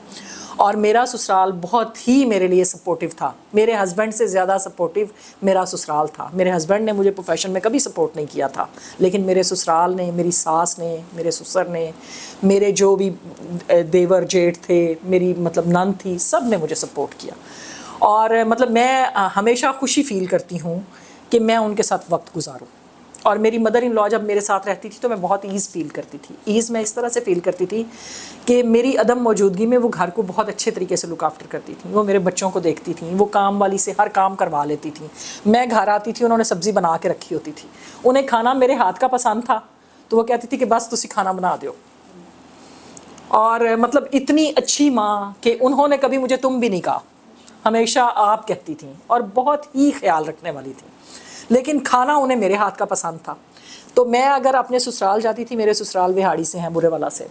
और मेरा ससुराल बहुत ही मेरे लिए सपोर्टिव था। मेरे हस्बैंड से ज़्यादा सपोर्टिव मेरा ससुराल था। मेरे हस्बैंड ने मुझे प्रोफेशन में कभी सपोर्ट नहीं किया था, लेकिन मेरे ससुराल ने, मेरी सास ने, मेरे ससुर ने, मेरे जो भी देवर जेठ थे, मेरी मतलब नंद थी, सब ने मुझे सपोर्ट किया। और मतलब मैं हमेशा खुशी फ़ील करती हूँ कि मैं उनके साथ वक्त गुजारूँ। और मेरी मदर इन लॉ जब मेरे साथ रहती थी तो मैं बहुत ईज़ फ़ील करती थी। ईज़ मैं इस तरह से फ़ील करती थी कि मेरी अदम मौजूदगी में वो घर को बहुत अच्छे तरीके से लुक आफ्टर करती थी। वो मेरे बच्चों को देखती थी, वो काम वाली से हर काम करवा लेती थी। मैं घर आती थी, उन्होंने सब्ज़ी बना के रखी होती थी। उन्हें खाना मेरे हाथ का पसंद था तो वो कहती थी कि बस तुसी खाना बना दो। और मतलब इतनी अच्छी माँ कि उन्होंने कभी मुझे तुम भी नहीं कहा, हमेशा आप कहती थी और बहुत ही ख्याल रखने वाली थी। लेकिन खाना उन्हें मेरे हाथ का पसंद था। तो मैं अगर अपने ससुराल जाती थी, मेरे ससुराल बिहाड़ी से हैं, बुरेवाला से,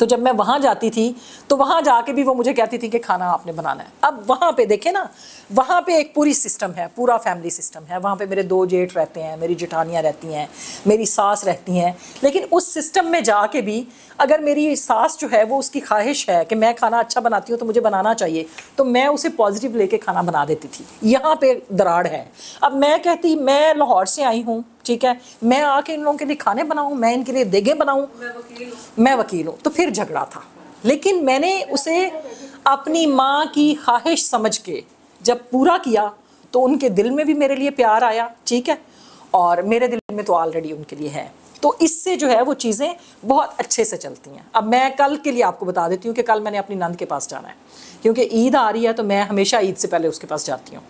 तो जब मैं वहाँ जाती थी तो वहाँ जाके भी वो मुझे कहती थी कि खाना आपने बनाना है। अब वहाँ पे देखें ना, वहाँ पे एक पूरी सिस्टम है, पूरा फैमिली सिस्टम है। वहाँ पे मेरे 2 जेठ रहते हैं, मेरी जेठानियाँ रहती हैं, मेरी सास रहती हैं। लेकिन उस सिस्टम में जाके भी अगर मेरी सास जो है वो उसकी ख्वाहिश है कि मैं खाना अच्छा बनाती हूँ तो मुझे बनाना चाहिए, तो मैं उसे पॉजिटिव लेके खाना बना देती थी। यहाँ पे दराड़ है। अब मैं कहती, मैं लाहौर से आई हूँ, ठीक है, मैं आके इन लोगों के लिए खाने बनाऊँ, मैं इनके लिए देगे बनाऊँ, मैं वकील हूँ, तो फिर झगड़ा था। लेकिन मैंने उसे अपनी माँ की ख्वाहिश समझ के जब पूरा किया तो उनके दिल में भी मेरे लिए प्यार आया, ठीक है, और मेरे दिल में तो ऑलरेडी उनके लिए है। तो इससे जो है वो चीज़ें बहुत अच्छे से चलती हैं। अब मैं कल के लिए आपको बता देती हूँ कि कल मैंने अपनी नंद के पास जाना है, क्योंकि ईद आ रही है तो मैं हमेशा ईद से पहले उसके पास जाती हूँ।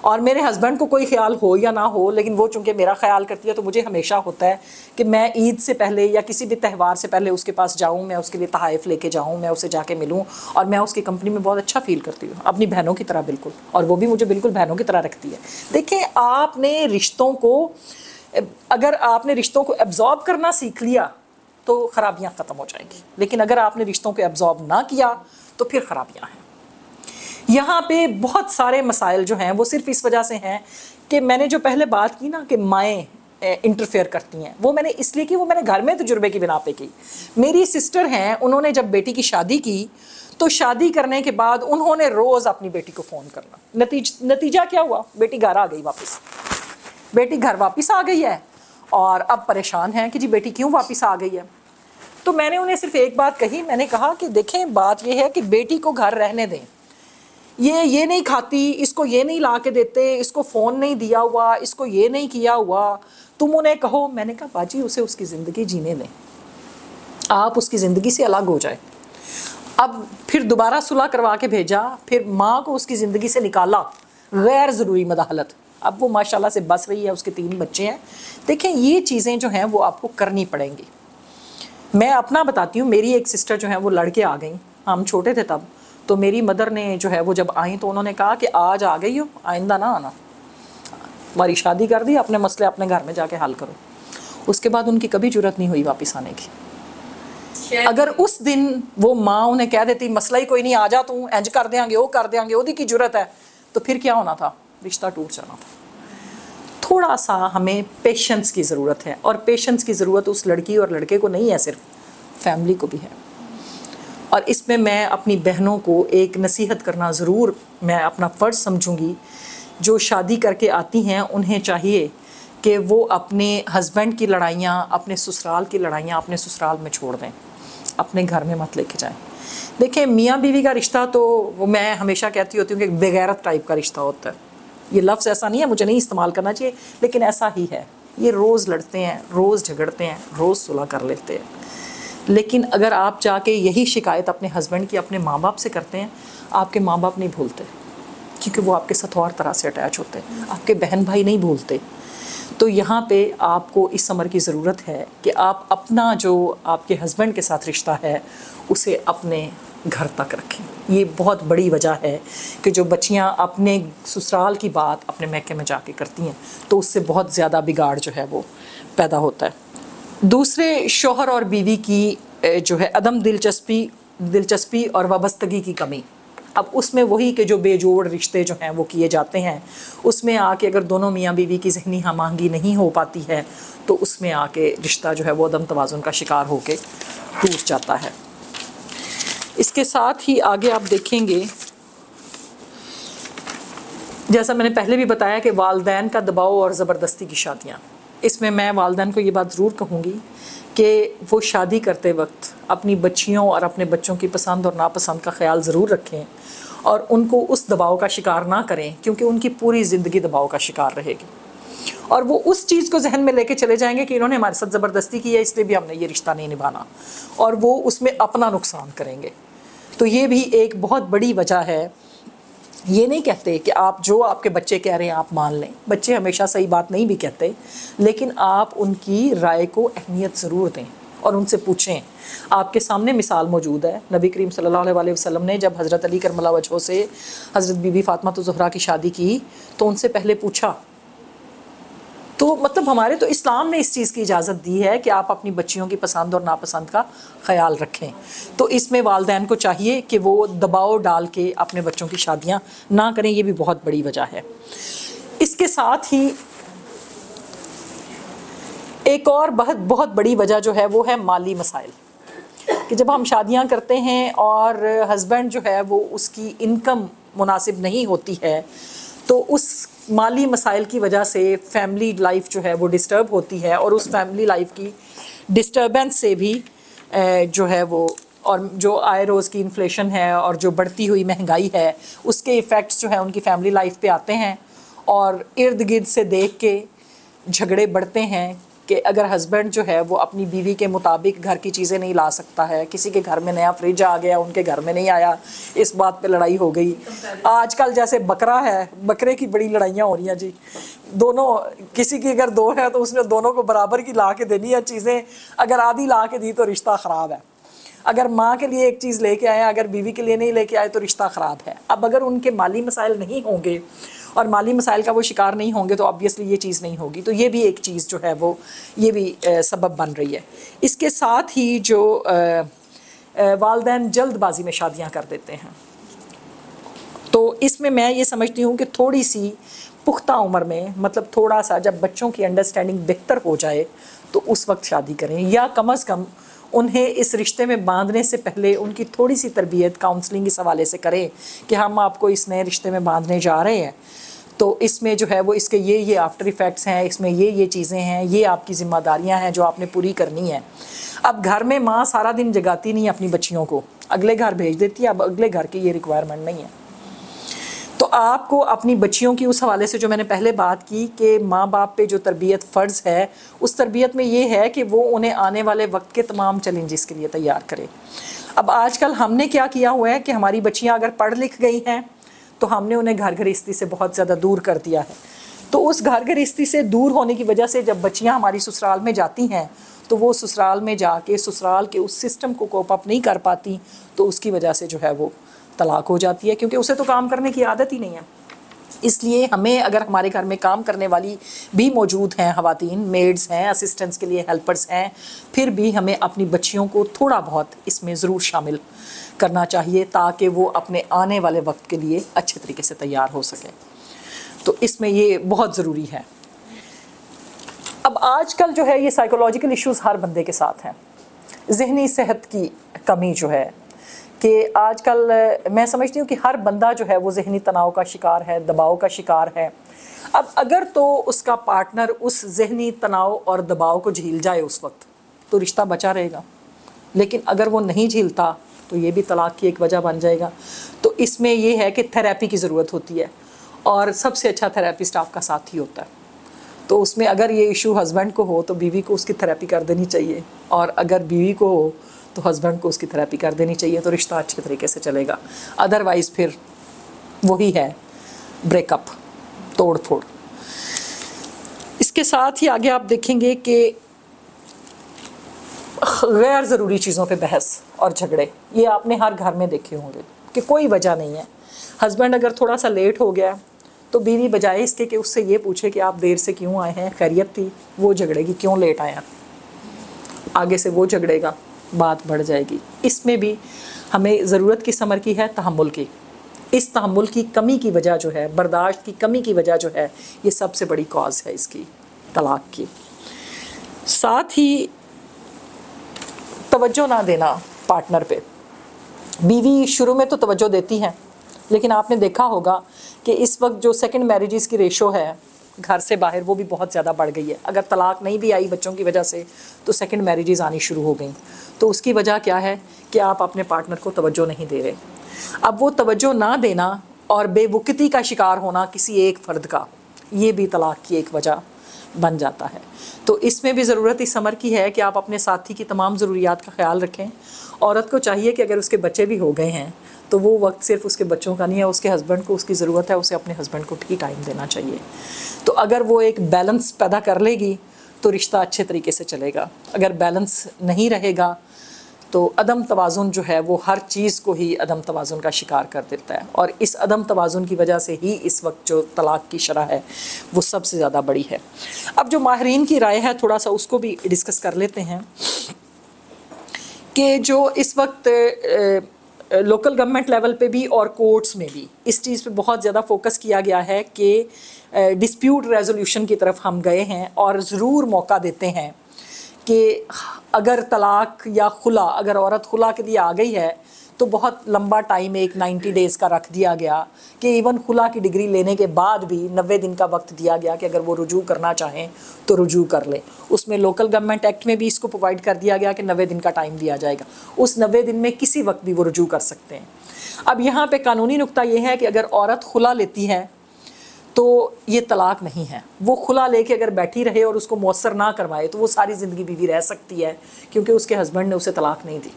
और मेरे हस्बैंड को कोई ख्याल हो या ना हो, लेकिन वो चूँकि मेरा ख्याल करती है तो मुझे हमेशा होता है कि मैं ईद से पहले या किसी भी त्यौहार से पहले उसके पास जाऊँ, मैं उसके लिए तहाइफ़ लेके जाऊँ, मैं उसे जाके मिलूँ और मैं उसकी कंपनी में बहुत अच्छा फ़ील करती हूँ, अपनी बहनों की तरह बिल्कुल। और वो भी मुझे बिल्कुल बहनों की तरह रखती है। देखें, आपने रिश्तों को, अगर आपने रिश्तों को एब्जॉर्ब करना सीख लिया तो ख़राबियाँ ख़त्म हो जाएंगी, लेकिन अगर आपने रिश्तों को एब्जॉर्ब ना किया तो फिर ख़राबियाँ हैं। यहाँ पे बहुत सारे मसाइल जो हैं वो सिर्फ इस वजह से हैं कि मैंने जो पहले बात की ना कि माएँ इंटरफेयर करती हैं, वो मैंने इसलिए की, वो मैंने घर में तजुर्बे की बिना पे की। मेरी सिस्टर हैं, उन्होंने जब बेटी की शादी की तो शादी करने के बाद उन्होंने रोज़ अपनी बेटी को फ़ोन करना। नतीजा क्या हुआ? बेटी घर आ गई वापस, बेटी घर वापस आ गई है और अब परेशान हैं कि जी बेटी क्यों वापस आ गई है। तो मैंने उन्हें सिर्फ एक बात कही, मैंने कहा कि देखें, बात ये है कि बेटी को घर रहने दें, ये नहीं खाती, इसको ये नहीं ला के देते, इसको फ़ोन नहीं दिया हुआ, इसको ये नहीं किया हुआ, तुम उन्हें कहो। मैंने कहा बाजी, उसे उसकी ज़िंदगी जीने दें, आप उसकी ज़िंदगी से अलग हो जाए। अब फिर दोबारा सुलह करवा के भेजा, फिर माँ को उसकी ज़िंदगी से निकाला, गैर ज़रूरी मदाखलत। अब वो माशाल्लाह से बस रही है, उसके 3 बच्चे हैं। देखें, ये चीज़ें जो हैं वो आपको करनी पड़ेंगी। मैं अपना बताती हूँ, मेरी एक सिस्टर जो है वो लड़के आ गई, हम छोटे थे तब, तो मेरी मदर ने जो है वो जब आई तो उन्होंने कहा कि आज आ गई हो, आइंदा ना आना, हमारी शादी कर दी, अपने मसले अपने घर में जाके हल करो। उसके बाद उनकी कभी जरूरत नहीं हुई वापस आने की। अगर उस दिन वो माँ उन्हें कह देती मसला ही कोई नहीं, आ जा तू, इंज कर देंगे, वो कर देंगे, ओदी की जरूरत है, तो फिर क्या होना था? रिश्ता टूट जाना था। थोड़ा सा हमें पेशेंस की ज़रूरत है, और पेशेंस की ज़रूरत उस लड़की और लड़के को नहीं है, सिर्फ फैमिली को भी है। और इसमें मैं अपनी बहनों को एक नसीहत करना ज़रूर मैं अपना फ़र्ज़ समझूंगी। जो शादी करके आती हैं उन्हें चाहिए कि वो अपने हस्बैंड की लड़ाइयाँ, अपने ससुराल की लड़ाइयाँ अपने ससुराल में छोड़ दें, अपने घर में मत लेके जाएं। देखिए, मियाँ बीवी का रिश्ता तो मैं हमेशा कहती होती हूँ कि बेगैरत टाइप का रिश्ता होता है। ये लफ्ज़ ऐसा नहीं है, मुझे नहीं इस्तेमाल करना चाहिए, लेकिन ऐसा ही है। ये रोज़ लड़ते हैं, रोज़ झगड़ते हैं, रोज़ सुलह कर लेते हैं। लेकिन अगर आप जाके यही शिकायत अपने हस्बैंड की अपने माँ बाप से करते हैं, आपके माँ बाप नहीं भूलते, क्योंकि वो आपके साथ और तरह से अटैच होते हैं, आपके बहन भाई नहीं भूलते। तो यहाँ पे आपको इस समर की ज़रूरत है कि आप अपना जो आपके हस्बैंड के साथ रिश्ता है उसे अपने घर तक रखें। ये बहुत बड़ी वजह है कि जो बच्चियाँ अपने ससुराल की बात अपने मैके में जाके करती हैं तो उससे बहुत ज़्यादा बिगाड़ जो है वो पैदा होता है। दूसरे, शौहर और बीवी की जो है अदम दिलचस्पी और वाबस्तगी की कमी। अब उसमें वही कि जो बेजोड़ रिश्ते जो हैं वो किए जाते हैं, उसमें आके अगर दोनों मियाँ बीवी की ज़हनी हमआहंगी नहीं हो पाती है तो उसमें आके रिश्ता जो है वो अदम तवाज़ुन का शिकार होके टूट जाता है। इसके साथ ही आगे आप देखेंगे, जैसा मैंने पहले भी बताया कि वालिदैन का दबाव और ज़बरदस्ती की शादियाँ। इसमें मैं वालिदैन को ये बात ज़रूर कहूँगी कि वो शादी करते वक्त अपनी बच्चियों और अपने बच्चों की पसंद और नापसंद का ख्याल ज़रूर रखें और उनको उस दबाव का शिकार ना करें, क्योंकि उनकी पूरी ज़िंदगी दबाव का शिकार रहेगी और वो उस चीज़ को जहन में लेके चले जाएंगे कि इन्होंने हमारे साथ ज़बरदस्ती की है इसलिए भी हमने ये रिश्ता नहीं निभाना, और वो उसमें अपना नुकसान करेंगे। तो ये भी एक बहुत बड़ी वजह है। ये नहीं कहते कि आप जो आपके बच्चे कह रहे हैं आप मान लें, बच्चे हमेशा सही बात नहीं भी कहते, लेकिन आप उनकी राय को अहमियत ज़रूर दें और उनसे पूछें। आपके सामने मिसाल मौजूद है, नबी करीम सल्लल्लाहु अलैहि वसल्लम ने जब हज़रत अली करमल्लाहु वजहू से हज़रत बीबी फ़ातिमा ज़हरा की शादी की तो उनसे पहले पूछा। तो मतलब हमारे तो इस्लाम ने इस चीज़ की इजाज़त दी है कि आप अपनी बच्चियों की पसंद और नापसंद का ख़याल रखें। तो इसमें वालिदैन को चाहिए कि वो दबाव डाल के अपने बच्चों की शादियां ना करें, ये भी बहुत बड़ी वजह है। इसके साथ ही एक और बहुत बड़ी वजह जो है वो है माली मसाइल, कि जब हम शादियां करते हैं और हस्बैंड जो है वो उसकी इनकम मुनासिब नहीं होती है तो उस माली मसाइल की वजह से फैमिली लाइफ जो है वो डिस्टर्ब होती है, और उस फैमिली लाइफ की डिस्टर्बेंस से भी जो है वो, और जो आए रोज़ की इन्फ्लेशन है और जो बढ़ती हुई महंगाई है उसके इफ़ेक्ट्स जो है उनकी फैमिली लाइफ पे आते हैं, और इर्द गिर्द से देख के झगड़े बढ़ते हैं कि अगर हस्बैंड जो है वो अपनी बीवी के मुताबिक घर की चीज़ें नहीं ला सकता है, किसी के घर में नया फ्रिज आ गया उनके घर में नहीं आया, इस बात पे लड़ाई हो गई। आजकल जैसे बकरा है, बकरे की बड़ी लड़ाइयाँ हो रही हैं जी। दोनों, किसी की अगर दो है तो उसने दोनों को बराबर की ला के देनी है चीज़ें, अगर आधी ला के दी तो रिश्ता ख़राब है। अगर माँ के लिए एक चीज़ लेके आए, अगर बीवी के लिए नहीं लेके आए तो रिश्ता ख़राब है। अब अगर उनके माली मसाइल नहीं होंगे और माली मसाइल का वो शिकार नहीं होंगे तो ऑब्वियसली ये चीज़ नहीं होगी। तो ये भी एक चीज़ जो है वो ये भी सबब बन रही है। इसके साथ ही जो वालिदैन जल्दबाजी में शादियां कर देते हैं, तो इसमें मैं ये समझती हूँ कि थोड़ी सी पुख्ता उम्र में, मतलब थोड़ा सा जब बच्चों की अंडरस्टैंडिंग बेहतर हो जाए तो उस वक्त शादी करें, या कम अज़ कम उन्हें इस रिश्ते में बांधने से पहले उनकी थोड़ी सी तरबियत काउंसलिंग इस हवाले से करें कि हम आपको इस नए रिश्ते में बांधने जा रहे हैं, तो इसमें जो है वो इसके ये आफ्टर इफ़ेक्ट्स हैं, इसमें ये चीज़ें हैं, ये आपकी ज़िम्मेदारियां हैं जो आपने पूरी करनी है। अब घर में माँ सारा दिन जगाती नहीं अपनी बच्चियों को, अगले घर भेज देती है। अब अगले घर की ये रिक्वायरमेंट नहीं है। तो आपको अपनी बच्चियों की उस हवाले से जो मैंने पहले बात की कि माँ बाप पे जो तरबियत फ़र्ज़ है, उस तरबियत में ये है कि वो उन्हें आने वाले वक्त के तमाम चैलेंजेस के लिए तैयार करे। अब आजकल हमने क्या किया हुआ है कि हमारी बच्चियाँ अगर पढ़ लिख गई हैं तो हमने उन्हें घर गृहस्थी से बहुत ज़्यादा दूर कर दिया है। तो उस घर गृहस्थी से दूर होने की वजह से जब बच्चियाँ हमारी ससुराल में जाती हैं तो वो ससुराल में जाके ससुराल के उस सिस्टम को कोप अप नहीं कर पाती, तो उसकी वजह से जो है वो तलाक हो जाती है, क्योंकि उसे तो काम करने की आदत ही नहीं है। इसलिए हमें, अगर हमारे घर में काम करने वाली भी मौजूद हैं, ख़वातीन मेड्स हैं, असिस्टेंट्स के लिए हेल्पर्स हैं, फिर भी हमें अपनी बच्चियों को थोड़ा बहुत इसमें ज़रूर शामिल करना चाहिए ताकि वो अपने आने वाले वक्त के लिए अच्छे तरीके से तैयार हो सके। तो इसमें ये बहुत ज़रूरी है। अब आजकल जो है ये साइकोलॉजिकल इश्यूज़ हर बंदे के साथ हैं। ज़हनी सेहत की कमी जो है कि आजकल मैं समझती हूँ कि हर बंदा जो है वो ज़हनी तनाव का शिकार है, दबाव का शिकार है। अब अगर तो उसका पार्टनर उस ज़हनी तनाव और दबाव को झेल जाए उस वक्त तो रिश्ता बचा रहेगा, लेकिन अगर वो नहीं झेलता तो ये भी तलाक की एक वजह बन जाएगा। तो इसमें ये है कि थेरेपी की ज़रूरत होती है, और सबसे अच्छा थेरेपिस्ट आपका साथ ही होता है। तो उसमें अगर ये इशू हस्बैंड को हो तो बीवी को उसकी थेरेपी कर देनी चाहिए, और अगर बीवी को हो तो हस्बैंड को उसकी थेरेपी कर देनी चाहिए, तो रिश्ता अच्छे तरीके से चलेगा। अदरवाइज़ फिर वही है ब्रेकअप, तोड़ फोड़। उसके साथ ही आगे आप देखेंगे कि गैर ज़रूरी चीज़ों पे बहस और झगड़े, ये आपने हर घर में देखे होंगे कि कोई वजह नहीं है। हस्बैंड अगर थोड़ा सा लेट हो गया तो बीवी बजाय इसके कि उससे ये पूछे कि आप देर से क्यों आए हैं, खैरियत थी, वो झगड़ेगी क्यों लेट आए हैं, आगे से वो झगड़ेगा, बात बढ़ जाएगी। इसमें भी हमें ज़रूरत किस अमर की है, तहम्मुल की। इस तहम्मुल की कमी की वजह जो है, बर्दाश्त की कमी की वजह जो है, ये सबसे बड़ी कॉज है इसकी, तलाक की। साथ ही तवज्जो ना देना पार्टनर पे। बीवी शुरू में तो तवज्जो देती है, लेकिन आपने देखा होगा कि इस वक्त जो सेकंड मैरिजेस की रेशो है घर से बाहर, वो भी बहुत ज़्यादा बढ़ गई है। अगर तलाक नहीं भी आई बच्चों की वजह से, तो सेकंड मैरिजेस आनी शुरू हो गई। तो उसकी वजह क्या है कि आप अपने पार्टनर को तवज्जो नहीं दे रहे। अब वो तवज्जो ना देना और बेवकूफ़ी का शिकार होना किसी एक फ़र्द का, ये भी तलाक की एक वजह बन जाता है। तो इसमें भी ज़रूरत इस अमर की है कि आप अपने साथी की तमाम ज़रूरियात का ख्याल रखें। औरत को चाहिए कि अगर उसके बच्चे भी हो गए हैं तो वो वक्त सिर्फ उसके बच्चों का नहीं है, उसके हस्बैंड को उसकी ज़रूरत है, उसे अपने हस्बैंड को भी टाइम देना चाहिए। तो अगर वो एक बैलेंस पैदा कर लेगी तो रिश्ता अच्छे तरीके से चलेगा। अगर बैलेंस नहीं रहेगा तो अदम तवाज़ुन जो है वो हर चीज़ को ही अदम तवाज़ुन का शिकार कर देता है, और इस अदम तवाज़ुन की वजह से ही इस वक्त जो तलाक की शरह है वो सबसे ज़्यादा बड़ी है। अब जो माहिरीन की राय है थोड़ा सा उसको भी डिस्कस कर लेते हैं कि जो इस वक्त लोकल गवर्नमेंट लेवल पे भी और कोर्ट्स में भी इस चीज़ पे बहुत ज़्यादा फोकस किया गया है कि डिस्प्यूट रेजोल्यूशन की तरफ हम गए हैं और ज़रूर मौका देते हैं कि अगर तलाक या खुला, अगर औरत खुला के लिए आ गई है तो बहुत लंबा टाइम, एक 90 डेज़ का रख दिया गया कि इवन खुला की डिग्री लेने के बाद भी 90 दिन का वक्त दिया गया कि अगर वो रुजू करना चाहें तो रुजू कर लें। उसमें लोकल गवर्नमेंट एक्ट में भी इसको प्रोवाइड कर दिया गया कि 90 दिन का टाइम दिया जाएगा, उस 90 दिन में किसी वक्त भी वो रुजू कर सकते हैं। अब यहाँ पे कानूनी नुक्ता ये है कि अगर औरत खुला लेती है तो ये तलाक नहीं है। वो खुला लेके अगर बैठी रहे और उसको मौसर ना करवाए तो वो सारी ज़िंदगी बीवी रह सकती है, क्योंकि उसके हस्बैंड ने उसे तलाक नहीं दी,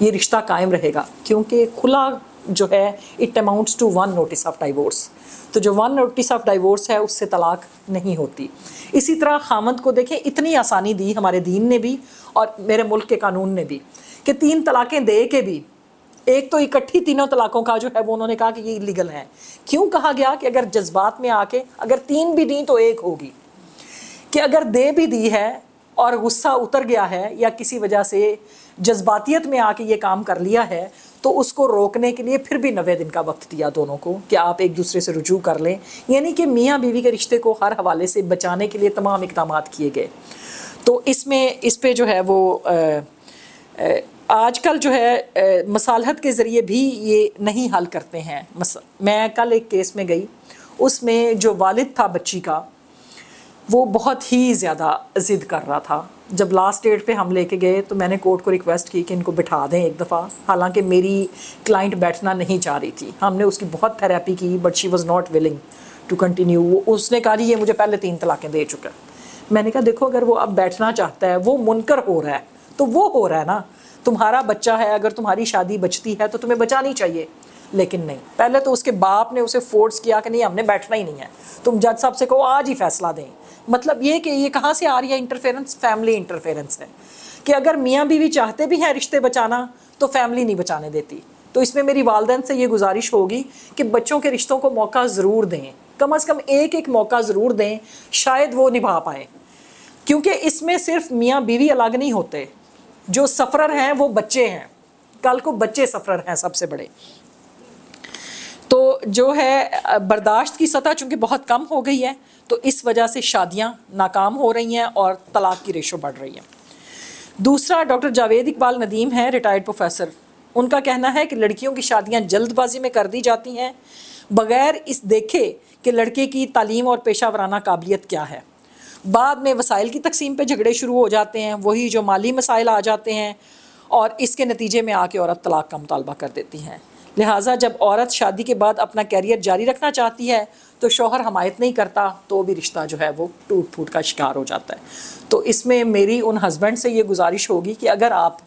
ये रिश्ता कायम रहेगा। क्योंकि खुला जो है it amounts to 1 notice of divorce, तो जो 1 नोटिस ऑफ डाइवोर्स है उससे तलाक नहीं होती। इसी तरह खामद को देखें, इतनी आसानी दी हमारे दीन ने भी और मेरे मुल्क के कानून ने भी कि 3 तलाक़ें दे के भी, एक तो इकट्ठी तीनों तलाक़ों का जो है वो उन्होंने कहा कि ये इलीगल है। क्यों कहा गया कि अगर जज्बात में आके अगर 3 भी दी तो 1 होगी, कि अगर दे भी दी है और गुस्सा उतर गया है या किसी वजह से जज्बातियत में आके ये काम कर लिया है तो उसको रोकने के लिए फिर भी 90 दिन का वक्त दिया दोनों को कि आप एक दूसरे से रुजू कर लें। यानी कि मियाँ बीवी के रिश्ते को हर हवाले से बचाने के लिए तमाम इक़दाम किए गए। तो इसमें इस पे जो है वो आजकल जो है मसालहत के ज़रिए भी ये नहीं हल करते हैं। मैं कल एक केस में गई, उसमें जो वालिद था बच्ची का वो बहुत ही ज़्यादा ज़िद कर रहा था। जब लास्ट डेट पे हम लेके गए तो मैंने कोर्ट को रिक्वेस्ट की कि इनको बिठा दें एक दफ़ा, हालांकि मेरी क्लाइंट बैठना नहीं चाह रही थी। हमने उसकी बहुत थेरेपी की but she was not willing to continue. उसने कहा ये मुझे पहले 3 तलाक़ें दे चुका है। मैंने कहा देखो अगर वो अब बैठना चाहता है, वो मुनकर हो रहा है तो वो हो रहा है ना, तुम्हारा बच्चा है, अगर तुम्हारी शादी बचती है तो तुम्हें बचानी चाहिए। लेकिन नहीं, पहले तो उसके बाप ने उसे फोर्स किया कि नहीं हमने बैठना ही नहीं है, तुम जज साहब से कहो आज ही फैसला दें। मतलब ये कि ये कहाँ से आ रही है इंटरफेरेंस, फैमिली इंटरफेरेंस है कि अगर मियाँ बीवी चाहते भी हैं रिश्ते बचाना तो फैमिली नहीं बचाने देती। तो इसमें मेरी वालदैन से ये गुजारिश होगी कि बच्चों के रिश्तों को मौका ज़रूर दें, कम से कम एक मौका ज़रूर दें, शायद वो निभा पाए। क्योंकि इसमें सिर्फ मियाँ बीवी अलग नहीं होते, जो सफ़रर हैं वो बच्चे हैं, कल को बच्चे सफ़रर हैं सबसे बड़े। तो जो है बर्दाश्त की सतह चूँकि बहुत कम हो गई है तो इस वजह से शादियां नाकाम हो रही हैं और तलाक की रेशो बढ़ रही है। दूसरा डॉक्टर जावेद इकबाल नदीम है, रिटायर्ड प्रोफेसर, उनका कहना है कि लड़कियों की शादियां जल्दबाजी में कर दी जाती हैं बग़ैर इस देखे कि लड़के की तालीम और पेशा वराना काबिलियत क्या है। बाद में वसाइल की तकसीम पे झगड़े शुरू हो जाते हैं, वही जो माली मसाइल आ जाते हैं और इसके नतीजे में आके औरत तलाक का मुतालबा कर देती हैं। लिहाजा जब औरत शादी के बाद अपना कैरियर जारी रखना चाहती है तो शौहर हमायत नहीं करता तो भी रिश्ता जो है वो टूट फूट का शिकार हो जाता है। तो इसमें मेरी उन हस्बैंड से ये गुजारिश होगी कि अगर आप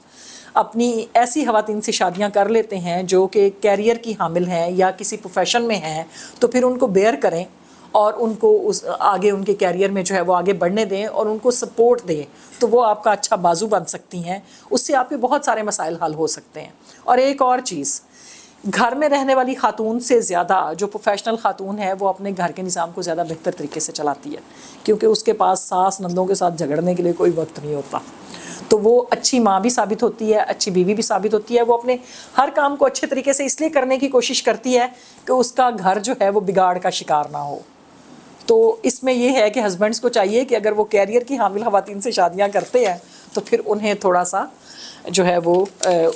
अपनी ऐसी ख़वातीन से शादियां कर लेते हैं जो कि कैरियर की हामिल हैं या किसी प्रोफेशन में हैं तो फिर उनको बेयर करें और उनको उस आगे उनके कैरियर में जो है वो आगे बढ़ने दें और उनको सपोर्ट दें, तो वो आपका अच्छा बाजू बन सकती हैं। उससे आपके बहुत सारे मसाइल हल हो सकते हैं। और एक और चीज़, घर में रहने वाली खातून से ज़्यादा जो प्रोफेशनल खातून है वो अपने घर के निज़ाम को ज़्यादा बेहतर तरीके से चलाती है, क्योंकि उसके पास सास नंदों के साथ झगड़ने के लिए कोई वक्त नहीं होता। तो वो अच्छी माँ भी साबित होती है, अच्छी बीवी भी साबित होती है। वो अपने हर काम को अच्छे तरीके से इसलिए करने की कोशिश करती है कि उसका घर जो है वो बिगाड़ का शिकार ना हो। तो इसमें ये है कि हस्बैंड्स को चाहिए कि अगर वो कैरियर की हामिल ख़वातीन से शादियाँ करते हैं तो फिर उन्हें थोड़ा सा जो है वो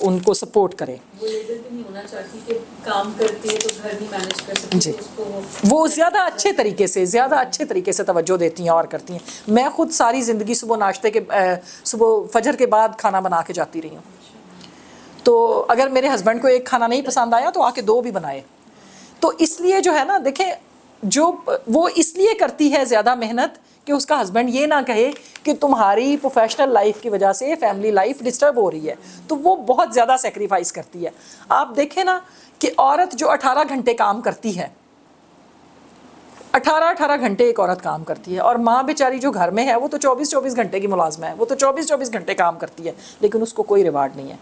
उनको सपोर्ट करें। वो लेवल भी नहीं होना चाहती कि काम करती है तो घर नहीं मैनेज कर सकती, जी, तो उसको वो ज़्यादा अच्छे तरीके से तवज्जो देती हैं और करती हैं। मैं खुद सारी ज़िंदगी सुबह फजर के बाद खाना बना के जाती रही हूँ। तो अगर मेरे हस्बैंड को एक खाना नहीं पसंद आया तो आके 2 भी बनाए। तो इसलिए जो है ना, देखें, जो वो इसलिए करती है ज़्यादा मेहनत कि उसका हस्बैंड ये ना कहे कि तुम्हारी प्रोफेशनल लाइफ की वजह से फैमिली लाइफ डिस्टर्ब हो रही है। तो वो बहुत ज़्यादा सेक्रीफाइस करती है। आप देखें ना कि औरत जो 18 घंटे काम करती है, 18 घंटे एक औरत काम करती है, और माँ बेचारी जो घर में है वो तो 24 घंटे की मुलाजमा है, वो तो 24 घंटे काम करती है, लेकिन उसको कोई रिवार्ड नहीं है।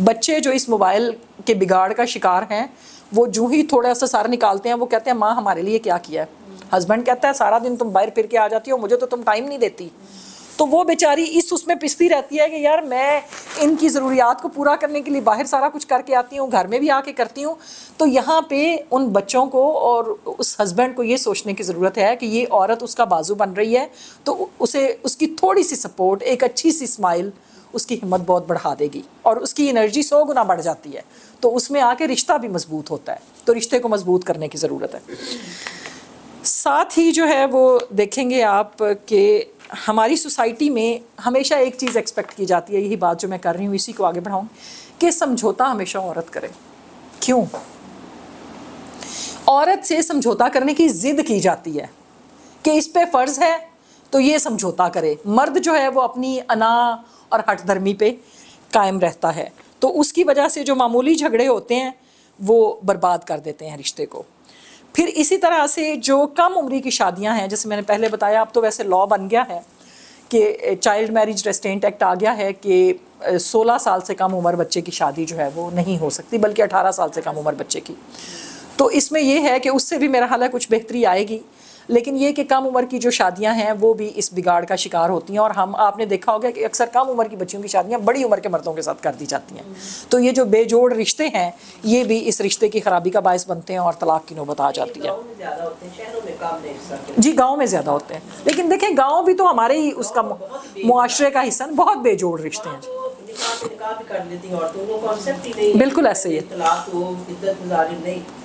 बच्चे जो इस मोबाइल के बिगाड़ का शिकार हैं, वो जो ही थोड़ा सा सार निकालते हैं वो कहते हैं माँ हमारे लिए क्या किया है। हस्बैंड कहता है सारा दिन तुम बाहर फिर के आ जाती हो, मुझे तो तुम टाइम नहीं देती। तो वो बेचारी उसमें पिसती रहती है कि यार मैं इनकी ज़रूरियात को पूरा करने के लिए बाहर सारा कुछ करके आती हूँ, घर में भी आके करती हूँ। तो यहाँ पे उन बच्चों को और उस हस्बैंड को ये सोचने की ज़रूरत है कि ये औरत उसका बाजू बन रही है, तो उसे उसकी थोड़ी सी सपोर्ट, एक अच्छी सी स्माइल उसकी हिम्मत बहुत बढ़ा देगी और उसकी एनर्जी 100 गुना बढ़ जाती है। तो उसमें आके रिश्ता भी मजबूत होता है। तो रिश्ते को मजबूत करने की ज़रूरत है। साथ ही जो है वो देखेंगे आप कि हमारी सोसाइटी में हमेशा एक चीज़ एक्सपेक्ट की जाती है, यही बात जो मैं कर रही हूँ इसी को आगे बढ़ाऊँ, कि समझौता हमेशा औरत करे। क्यों? औरत से समझौता करने की ज़िद की जाती है कि इस पे फ़र्ज़ है तो ये समझौता करे। मर्द जो है वो अपनी अना और हठधर्मी पे कायम रहता है। तो उसकी वजह से जो मामूली झगड़े होते हैं वो बर्बाद कर देते हैं रिश्ते को। फिर इसी तरह से जो कम उम्री की शादियां हैं, जैसे मैंने पहले बताया, अब तो वैसे लॉ बन गया है कि चाइल्ड मैरिज रेस्ट्रेंट एक्ट आ गया है कि 16 साल से कम उम्र बच्चे की शादी जो है वो नहीं हो सकती, बल्कि 18 साल से कम उम्र बच्चे की। तो इसमें यह है कि उससे भी मेरा ख्याल है कुछ बेहतरी आएगी, लेकिन ये कि कम उम्र की जो शादियां हैं वो भी इस बिगाड़ का शिकार होती हैं। और आपने देखा होगा कि अक्सर कम उम्र की बच्चियों की शादियां बड़ी उम्र के मर्दों के साथ कर दी जाती हैं। तो ये जो बेजोड़ रिश्ते हैं ये भी इस रिश्ते की खराबी का बायस बनते हैं और तलाक की नौबत आ जाती है। जी, गाँव में ज़्यादा होते हैं, लेकिन देखें गाँव भी तो हमारे ही उसका मुआशरे का हिस्सा, बहुत बेजोड़ रिश्ते हैं। बिल्कुल ऐसे ही है।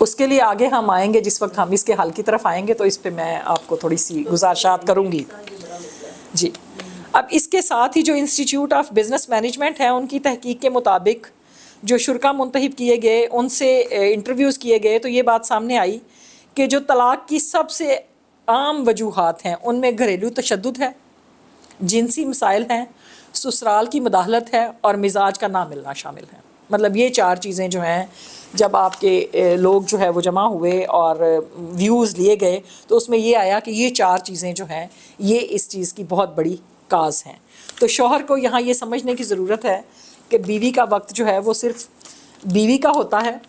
उसके लिए आगे हम आएंगे, जिस वक्त हम इसके हल की तरफ आएंगे तो इस पे मैं आपको थोड़ी सी गुजारिशात करूंगी। जी, अब इसके साथ ही जो इंस्टीट्यूट ऑफ बिजनेस मैनेजमेंट है उनकी तहकीक के मुताबिक जो शुरा मुंतहिब किए गए, उनसे इंटरव्यूज़ किए गए, तो ये बात सामने आई कि जो तलाक की सबसे आम वजूहात हैं उनमें घरेलू तशद्दुद है, जिनसी मसाइल हैं, ससुराल की मदाखलत है और मिजाज का ना मिलना शामिल है। मतलब ये 4 चीज़ें जो हैं, जब आपके लोग जो है वो जमा हुए और व्यूज़ लिए गए तो उसमें ये आया कि ये 4 चीज़ें जो हैं ये इस चीज़ की बहुत बड़ी काज हैं। तो शौहर को यहाँ ये समझने की ज़रूरत है कि बीवी का वक्त जो है वो सिर्फ बीवी का होता है,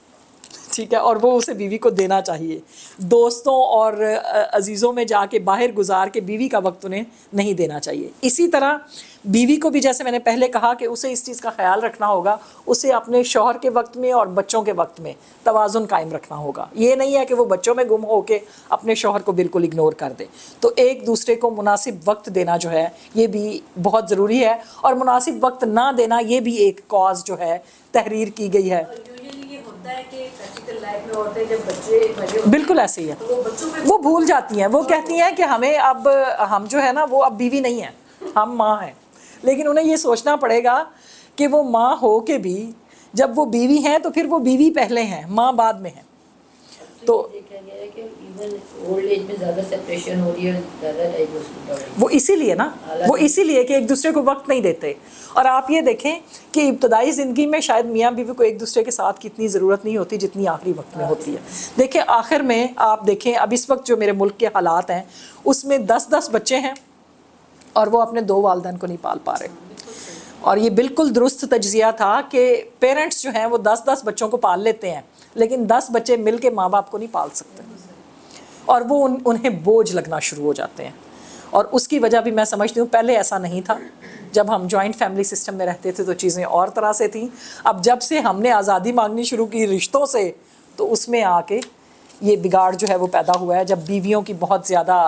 ठीक है, और वो उसे बीवी को देना चाहिए। दोस्तों और अजीज़ों में जाके बाहर गुजार के बीवी का वक्त उन्हें नहीं देना चाहिए। इसी तरह बीवी को भी, जैसे मैंने पहले कहा, कि उसे इस चीज़ का ख्याल रखना होगा, उसे अपने शौहर के वक्त में और बच्चों के वक्त में तवाज़ुन कायम रखना होगा। ये नहीं है कि वो बच्चों में गुम हो के अपने शौहर को बिल्कुल इग्नोर कर दे। तो एक दूसरे को मुनासिब वक्त देना जो है ये भी बहुत ज़रूरी है, और मुनासिब वक्त ना देना ये भी एक कॉज जो है तहरीर की गई है। बिल्कुल ऐसे ही है, वो भूल जाती हैं, वो कहती हैं कि हमें अब हम जो है ना वो अब बीवी नहीं है, हम माँ हैं। लेकिन उन्हें ये सोचना पड़ेगा कि वो माँ हो के भी जब वो बीवी हैं तो फिर वो बीवी पहले हैं, माँ बाद में है। तो देखा गया है कि इवन ओल्ड एज में ज़्यादा सेपरेशन हो रही है, ज़्यादा डाइवोर्स हो रही है। वो इसीलिए ना, वो इसीलिए कि एक दूसरे को वक्त नहीं देते। और आप ये देखें कि इब्तदाई ज़िंदगी में शायद मियाँ बीवी को एक दूसरे के साथ की इतनी ज़रूरत नहीं होती जितनी आखिरी वक्त में होती है। देखें आखिर में आप देखें अब इस वक्त जो मेरे मुल्क के हालात हैं उसमें 10-10 बच्चे हैं और वो अपने 2 वालिदैन को नहीं पाल पा रहे। और ये बिल्कुल दुरुस्त तज्जिया था कि पेरेंट्स जो हैं वो 10-10 बच्चों को पाल लेते हैं लेकिन 10 बच्चे मिल के माँ बाप को नहीं पाल सकते और वो उन्हें बोझ लगना शुरू हो जाते हैं। और उसकी वजह भी मैं समझती हूँ पहले ऐसा नहीं था। जब हम जॉइंट फैमिली सिस्टम में रहते थे तो चीज़ें और तरह से थी। अब जब से हमने आज़ादी मांगनी शुरू की रिश्तों से तो उसमें आके ये बिगाड़ जो है वो पैदा हुआ है। जब बीवियों की बहुत ज़्यादा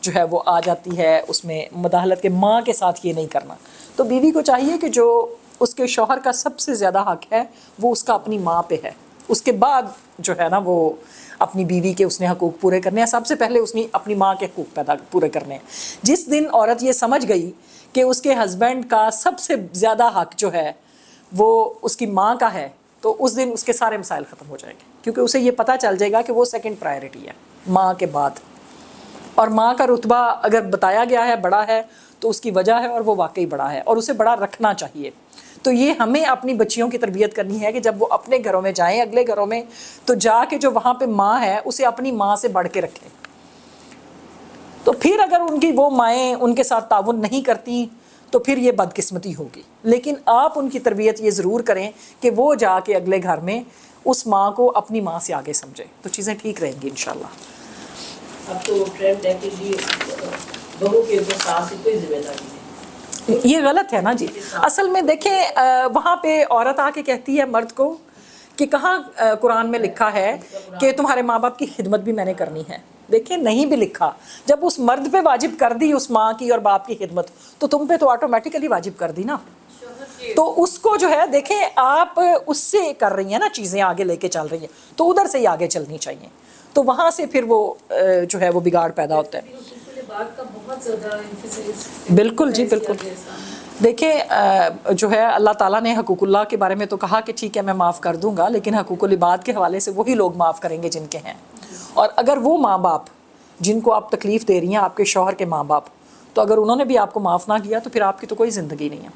जो है वो आ जाती है उसमें मुदाखलत के माँ के साथ ये नहीं करना, तो बीवी को चाहिए कि जो उसके शौहर का सबसे ज़्यादा हक है वो उसका अपनी माँ पे है। उसके बाद जो है ना वो अपनी बीवी के उसने हकूक़ पूरे करने हैं। सबसे पहले उसने अपनी माँ के हकूक़ पूरे करने हैं। जिस दिन औरत ये समझ गई कि उसके हस्बैंड का सबसे ज़्यादा हक जो है वो उसकी माँ का है तो उस दिन उसके सारे मसाइल ख़त्म हो जाएंगे, क्योंकि उसे ये पता चल जाएगा कि वो सेकंड प्रायोरिटी है माँ के बाद। और माँ का रुतबा अगर बताया गया है बड़ा है तो उसकी वजह है और वो वाकई बड़ा है और उसे बड़ा रखना चाहिए। तो ये हमें अपनी बच्चियों की तरबियत करनी है कि जब वो अपने घरों में जाएं, अगले घरों में, तो जाके जो वहाँ पे माँ है उसे अपनी माँ से बढ़ के रखें। तो फिर अगर उनकी वो माएँ उनके साथ ताउन नहीं करती तो फिर ये बदकिस्मती होगी। लेकिन आप उनकी तरबियत ये ज़रूर करें कि वो जाके अगले घर में उस माँ को अपनी माँ से आगे समझें, तो चीज़ें ठीक रहेंगी इंशाल्लाह। अब तो ट्रेंड है कि जी बहू के ऊपर सास की कोई जिम्मेदारी नहीं। ये गलत है ना जी। असल में देखें वहाँ पे औरत आके कहती है मर्द को कि कहाँ कुरान में लिखा है कि तुम्हारे माँ बाप की खिदमत भी मैंने करनी है। देखिए नहीं भी लिखा। जब उस मर्द पे वाजिब कर दी उस माँ की और बाप की खिदमत, तो तुम पे तो ऑटोमेटिकली वाजिब कर दी ना। तो उसको जो है देखें आप उससे कर रही हैं ना, चीज़ें आगे लेके चल रही हैं, तो उधर से ही आगे चलनी चाहिए। तो वहाँ से फिर वो जो है वो बिगाड़ पैदा होता है। बिल्कुल जी बिल्कुल। देखिए जो है अल्लाह ताला ने हकूकुल्लाह के बारे में तो कहा कि ठीक है मैं माफ़ कर दूंगा, लेकिन हकूकुल इबाद के हवाले से वही लोग माफ़ करेंगे जिनके हैं। और अगर वो माँ बाप जिनको आप तकलीफ़ दे रही हैं, आपके शौहर के माँ बाप, तो अगर उन्होंने भी आपको माफ़ ना किया तो फिर आपकी तो कोई ज़िंदगी नहीं है।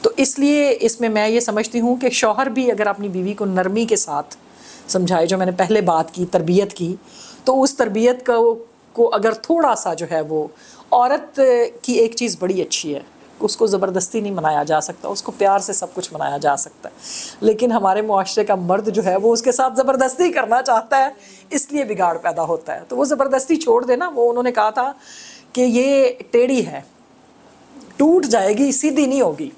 तो इसलिए इसमें मैं ये समझती हूँ कि शौहर भी अगर अपनी बीवी को नरमी के साथ समझाए, जो मैंने पहले बात की तरबियत की, तो उस तरबियत को अगर थोड़ा सा जो है वो, औरत की एक चीज़ बड़ी अच्छी है, उसको ज़बरदस्ती नहीं मनाया जा सकता, उसको प्यार से सब कुछ मनाया जा सकता है। लेकिन हमारे मुआशरे का मर्द जो है वो उसके साथ ज़बरदस्ती करना चाहता है, इसलिए बिगाड़ पैदा होता है। तो वो ज़बरदस्ती छोड़ देना। वो उन्होंने कहा था कि ये टेढ़ी है, टूट जाएगी, सीधी नहीं होगी।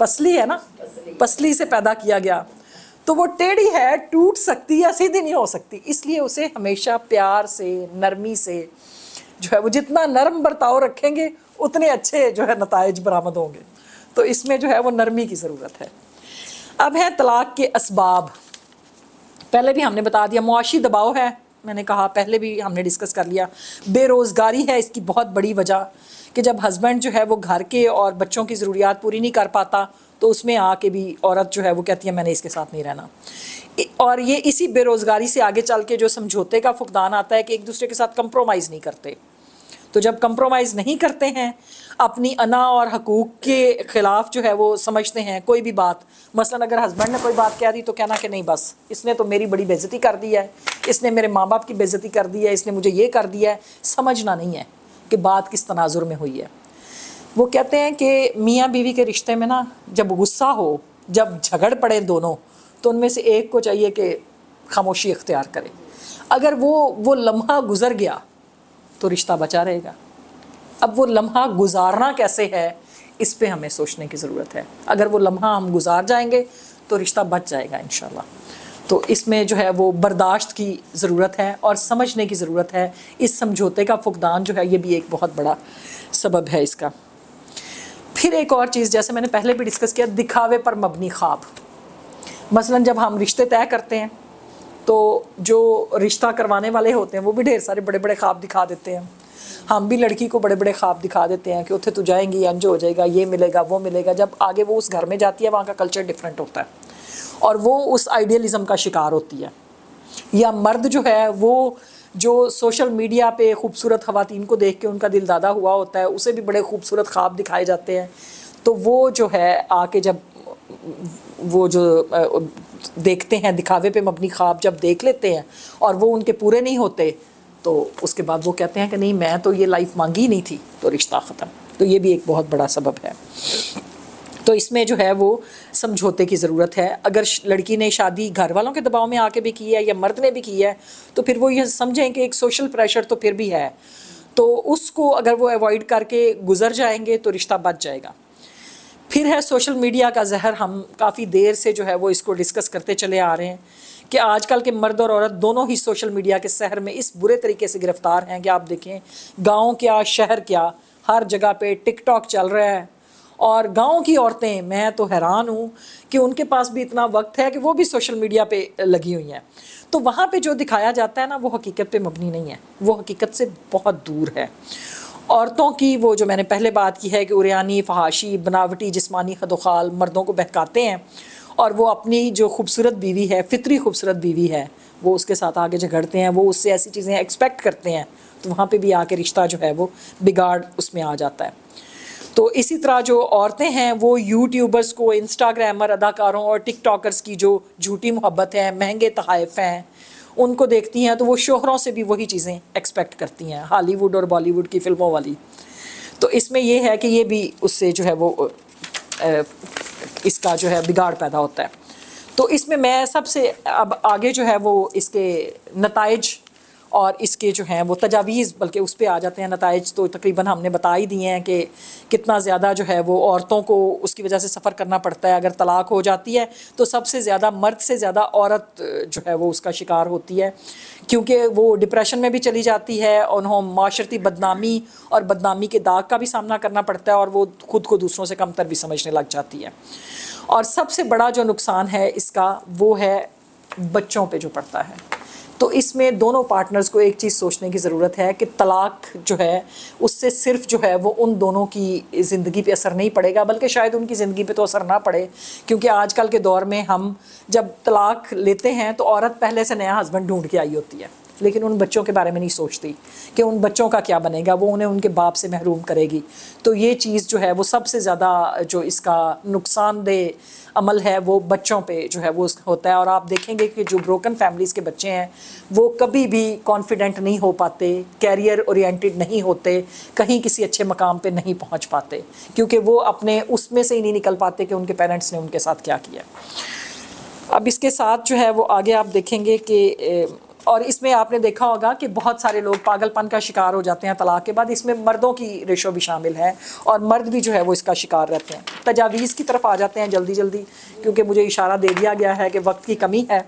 पसली है ना, पसली से पैदा किया गया, तो वो टेढ़ी है, टूट सकती है, सीधी नहीं हो सकती। इसलिए उसे हमेशा प्यार से, नरमी से जो है वो, जितना नरम बर्ताव रखेंगे उतने अच्छे जो है नताइज बरामद होंगे। तो इसमें जो है वो नरमी की ज़रूरत है। अब है तलाक़ के असबाब। पहले भी हमने बता दिया, मुआशी दबाव है, मैंने कहा पहले भी हमने डिस्कस कर लिया। बेरोज़गारी है इसकी बहुत बड़ी वजह, कि जब हस्बैंड जो है वो घर के और बच्चों की ज़रूरियात पूरी नहीं कर पाता तो उसमें आके भी औरत जो है वो कहती है मैंने इसके साथ नहीं रहना। और ये इसी बेरोज़गारी से आगे चल के जो समझौते का फुकदान आता है कि एक दूसरे के साथ कंप्रोमाइज़ नहीं करते। तो जब कंप्रोमाइज़ नहीं करते हैं, अपनी अना और हकूक़ के ख़िलाफ़ जो है वो समझते हैं कोई भी बात, मसलन अगर हस्बैंड ने कोई बात कह दी तो कहना कि नहीं बस इसने तो मेरी बड़ी बेइज्जती कर दी है, इसने मेरे माँ बाप की बेइज्जती कर दी है, इसने मुझे ये कर दिया है। समझना नहीं है कि बात किस तनाजुर में हुई है। वो कहते हैं कि मियाँ बीवी के रिश्ते में ना जब गुस्सा हो, जब झगड़ पड़े दोनों, तो उनमें से एक को चाहिए कि खामोशी इख्तियार करे। अगर वो लम्हा गुज़र गया तो रिश्ता बचा रहेगा। अब वो लम्हा गुजारना कैसे है, इस पे हमें सोचने की ज़रूरत है। अगर वो लम्हा हम गुजार जाएंगे तो रिश्ता बच जाएगा इंशाल्लाह। तो इसमें जो है वो बर्दाश्त की ज़रूरत है और समझने की ज़रूरत है। इस समझौते का फुकदान जो है ये भी एक बहुत बड़ा सबब है इसका। फिर एक और चीज़, जैसे मैंने पहले भी डिस्कस किया, दिखावे पर मबनी ख्वाब। मसलन जब हम रिश्ते तय करते हैं तो जो रिश्ता करवाने वाले होते हैं वो भी ढेर सारे बड़े बड़े ख्वाब दिखा देते हैं। हम भी लड़की को बड़े बड़े ख्वाब दिखा देते हैं कि उथे तू जाएंगी, अंज हो जाएगा, ये मिलेगा, वो मिलेगा। जब आगे वो उस घर में जाती है, वहाँ का कल्चर डिफरेंट होता है और वो उस आइडियलिज़म का शिकार होती है। या मर्द जो है वो जो सोशल मीडिया पे खूबसूरत ख़वातीन को देख के उनका दिल दादा हुआ होता है, उसे भी बड़े खूबसूरत ख्वाब दिखाए जाते हैं, तो वो जो है आके जब वो जो देखते हैं दिखावे पे मबनी ख्वाब जब देख लेते हैं और वो उनके पूरे नहीं होते, तो उसके बाद वो कहते हैं कि नहीं मैं तो ये लाइफ मांगी ही नहीं थी, तो रिश्ता ख़त्म। तो ये भी एक बहुत बड़ा सबब है। तो इसमें जो है वो समझौते की ज़रूरत है। अगर लड़की ने शादी घर वालों के दबाव में आके भी की है या मर्द ने भी की है, तो फिर वो ये समझें कि एक सोशल प्रेशर तो फिर भी है, तो उसको अगर वो अवॉइड करके गुजर जाएंगे तो रिश्ता बच जाएगा। फिर है सोशल मीडिया का जहर। हम काफ़ी देर से जो है वो इसको डिस्कस करते चले आ रहे हैं कि आजकल के मर्द और औरत दोनों ही सोशल मीडिया के सहर में इस बुरे तरीके से गिरफ़्तार हैं कि आप देखें गांव क्या शहर क्या, हर जगह पे टिकटॉक चल रहा है। और गांव की औरतें, मैं तो हैरान हूँ कि उनके पास भी इतना वक्त है कि वो भी सोशल मीडिया पे लगी हुई हैं। तो वहाँ पे जो दिखाया जाता है ना, वो हकीकत पे मबनी नहीं है, वो हकीकत से बहुत दूर है। औरतों की वो जो मैंने पहले बात की है कि उरियानी, फहाशी, बनावटी जिस्मानी खदोखाल मर्दों को बहकाते हैं, और वो अपनी जो खूबसूरत बीवी है, फितरी खूबसूरत बीवी है, वो उसके साथ आगे झगड़ते हैं, वो उससे ऐसी चीज़ें एक्सपेक्ट करते हैं, तो वहाँ पे भी आके रिश्ता जो है वो बिगाड़ उसमें आ जाता है। तो इसी तरह जो औरतें हैं वो यूट्यूबर्स को, इंस्टाग्रामर, अदाकारों और टिकटॉकर्स की जो झूठी मोहब्बत है, महंगे तहाइफ हैं, उनको देखती हैं तो वो शोहरों से भी वही चीज़ें एक्सपेक्ट करती हैं, हॉलीवुड और बॉलीवुड की फ़िल्मों वाली। तो इसमें ये है कि ये भी उससे जो है वो इसका जो है बिगाड़ पैदा होता है। तो इसमें मैं सबसे अब आगे जो है वो इसके नताइज और इसके जो हैं वो तजावीज़, बल्कि उस पे आ जाते हैं। नताइज तो तकरीबन हमने बता ही दिए हैं कि कितना ज़्यादा जो है वो औरतों को उसकी वजह से सफ़र करना पड़ता है। अगर तलाक हो जाती है तो सबसे ज़्यादा मर्द से ज़्यादा औरत जो है वो उसका शिकार होती है, क्योंकि वो डिप्रेशन में भी चली जाती है, उन्हें माशरती बदनामी और बदनामी के दाग का भी सामना करना पड़ता है, और वो ख़ुद को दूसरों से कमतर भी समझने लग जाती है। और सबसे बड़ा जो नुकसान है इसका वो है बच्चों पे जो पड़ता है। तो इसमें दोनों पार्टनर्स को एक चीज़ सोचने की ज़रूरत है कि तलाक जो है उससे सिर्फ जो है वो उन दोनों की ज़िंदगी पे असर नहीं पड़ेगा, बल्कि शायद उनकी ज़िंदगी पे तो असर ना पड़े, क्योंकि आजकल के दौर में हम जब तलाक लेते हैं तो औरत पहले से नया हस्बैंड ढूंढ के आई होती है, लेकिन उन बच्चों के बारे में नहीं सोचती कि उन बच्चों का क्या बनेगा, वो उन्हें उनके बाप से महरूम करेगी। तो ये चीज़ जो है वो सबसे ज़्यादा जो इसका नुकसानदेह अमल है वो बच्चों पे जो है वो होता है। और आप देखेंगे कि जो ब्रोकन फैमिलीज़ के बच्चे हैं वो कभी भी कॉन्फिडेंट नहीं हो पाते, कैरियर ओरिएंटेड नहीं होते, कहीं किसी अच्छे मकाम पे नहीं पहुंच पाते, क्योंकि वो अपने उसमें से ही नहीं निकल पाते कि उनके पेरेंट्स ने उनके साथ क्या किया। अब इसके साथ जो है वो आगे आप देखेंगे कि और इसमें आपने देखा होगा कि बहुत सारे लोग पागलपन का शिकार हो जाते हैं तलाक के बाद। इसमें मर्दों की रेशो भी शामिल है और मर्द भी जो है वो इसका शिकार रहते हैं। तजावीज़ की तरफ आ जाते हैं जल्दी जल्दी, क्योंकि मुझे इशारा दे दिया गया है कि वक्त की कमी है।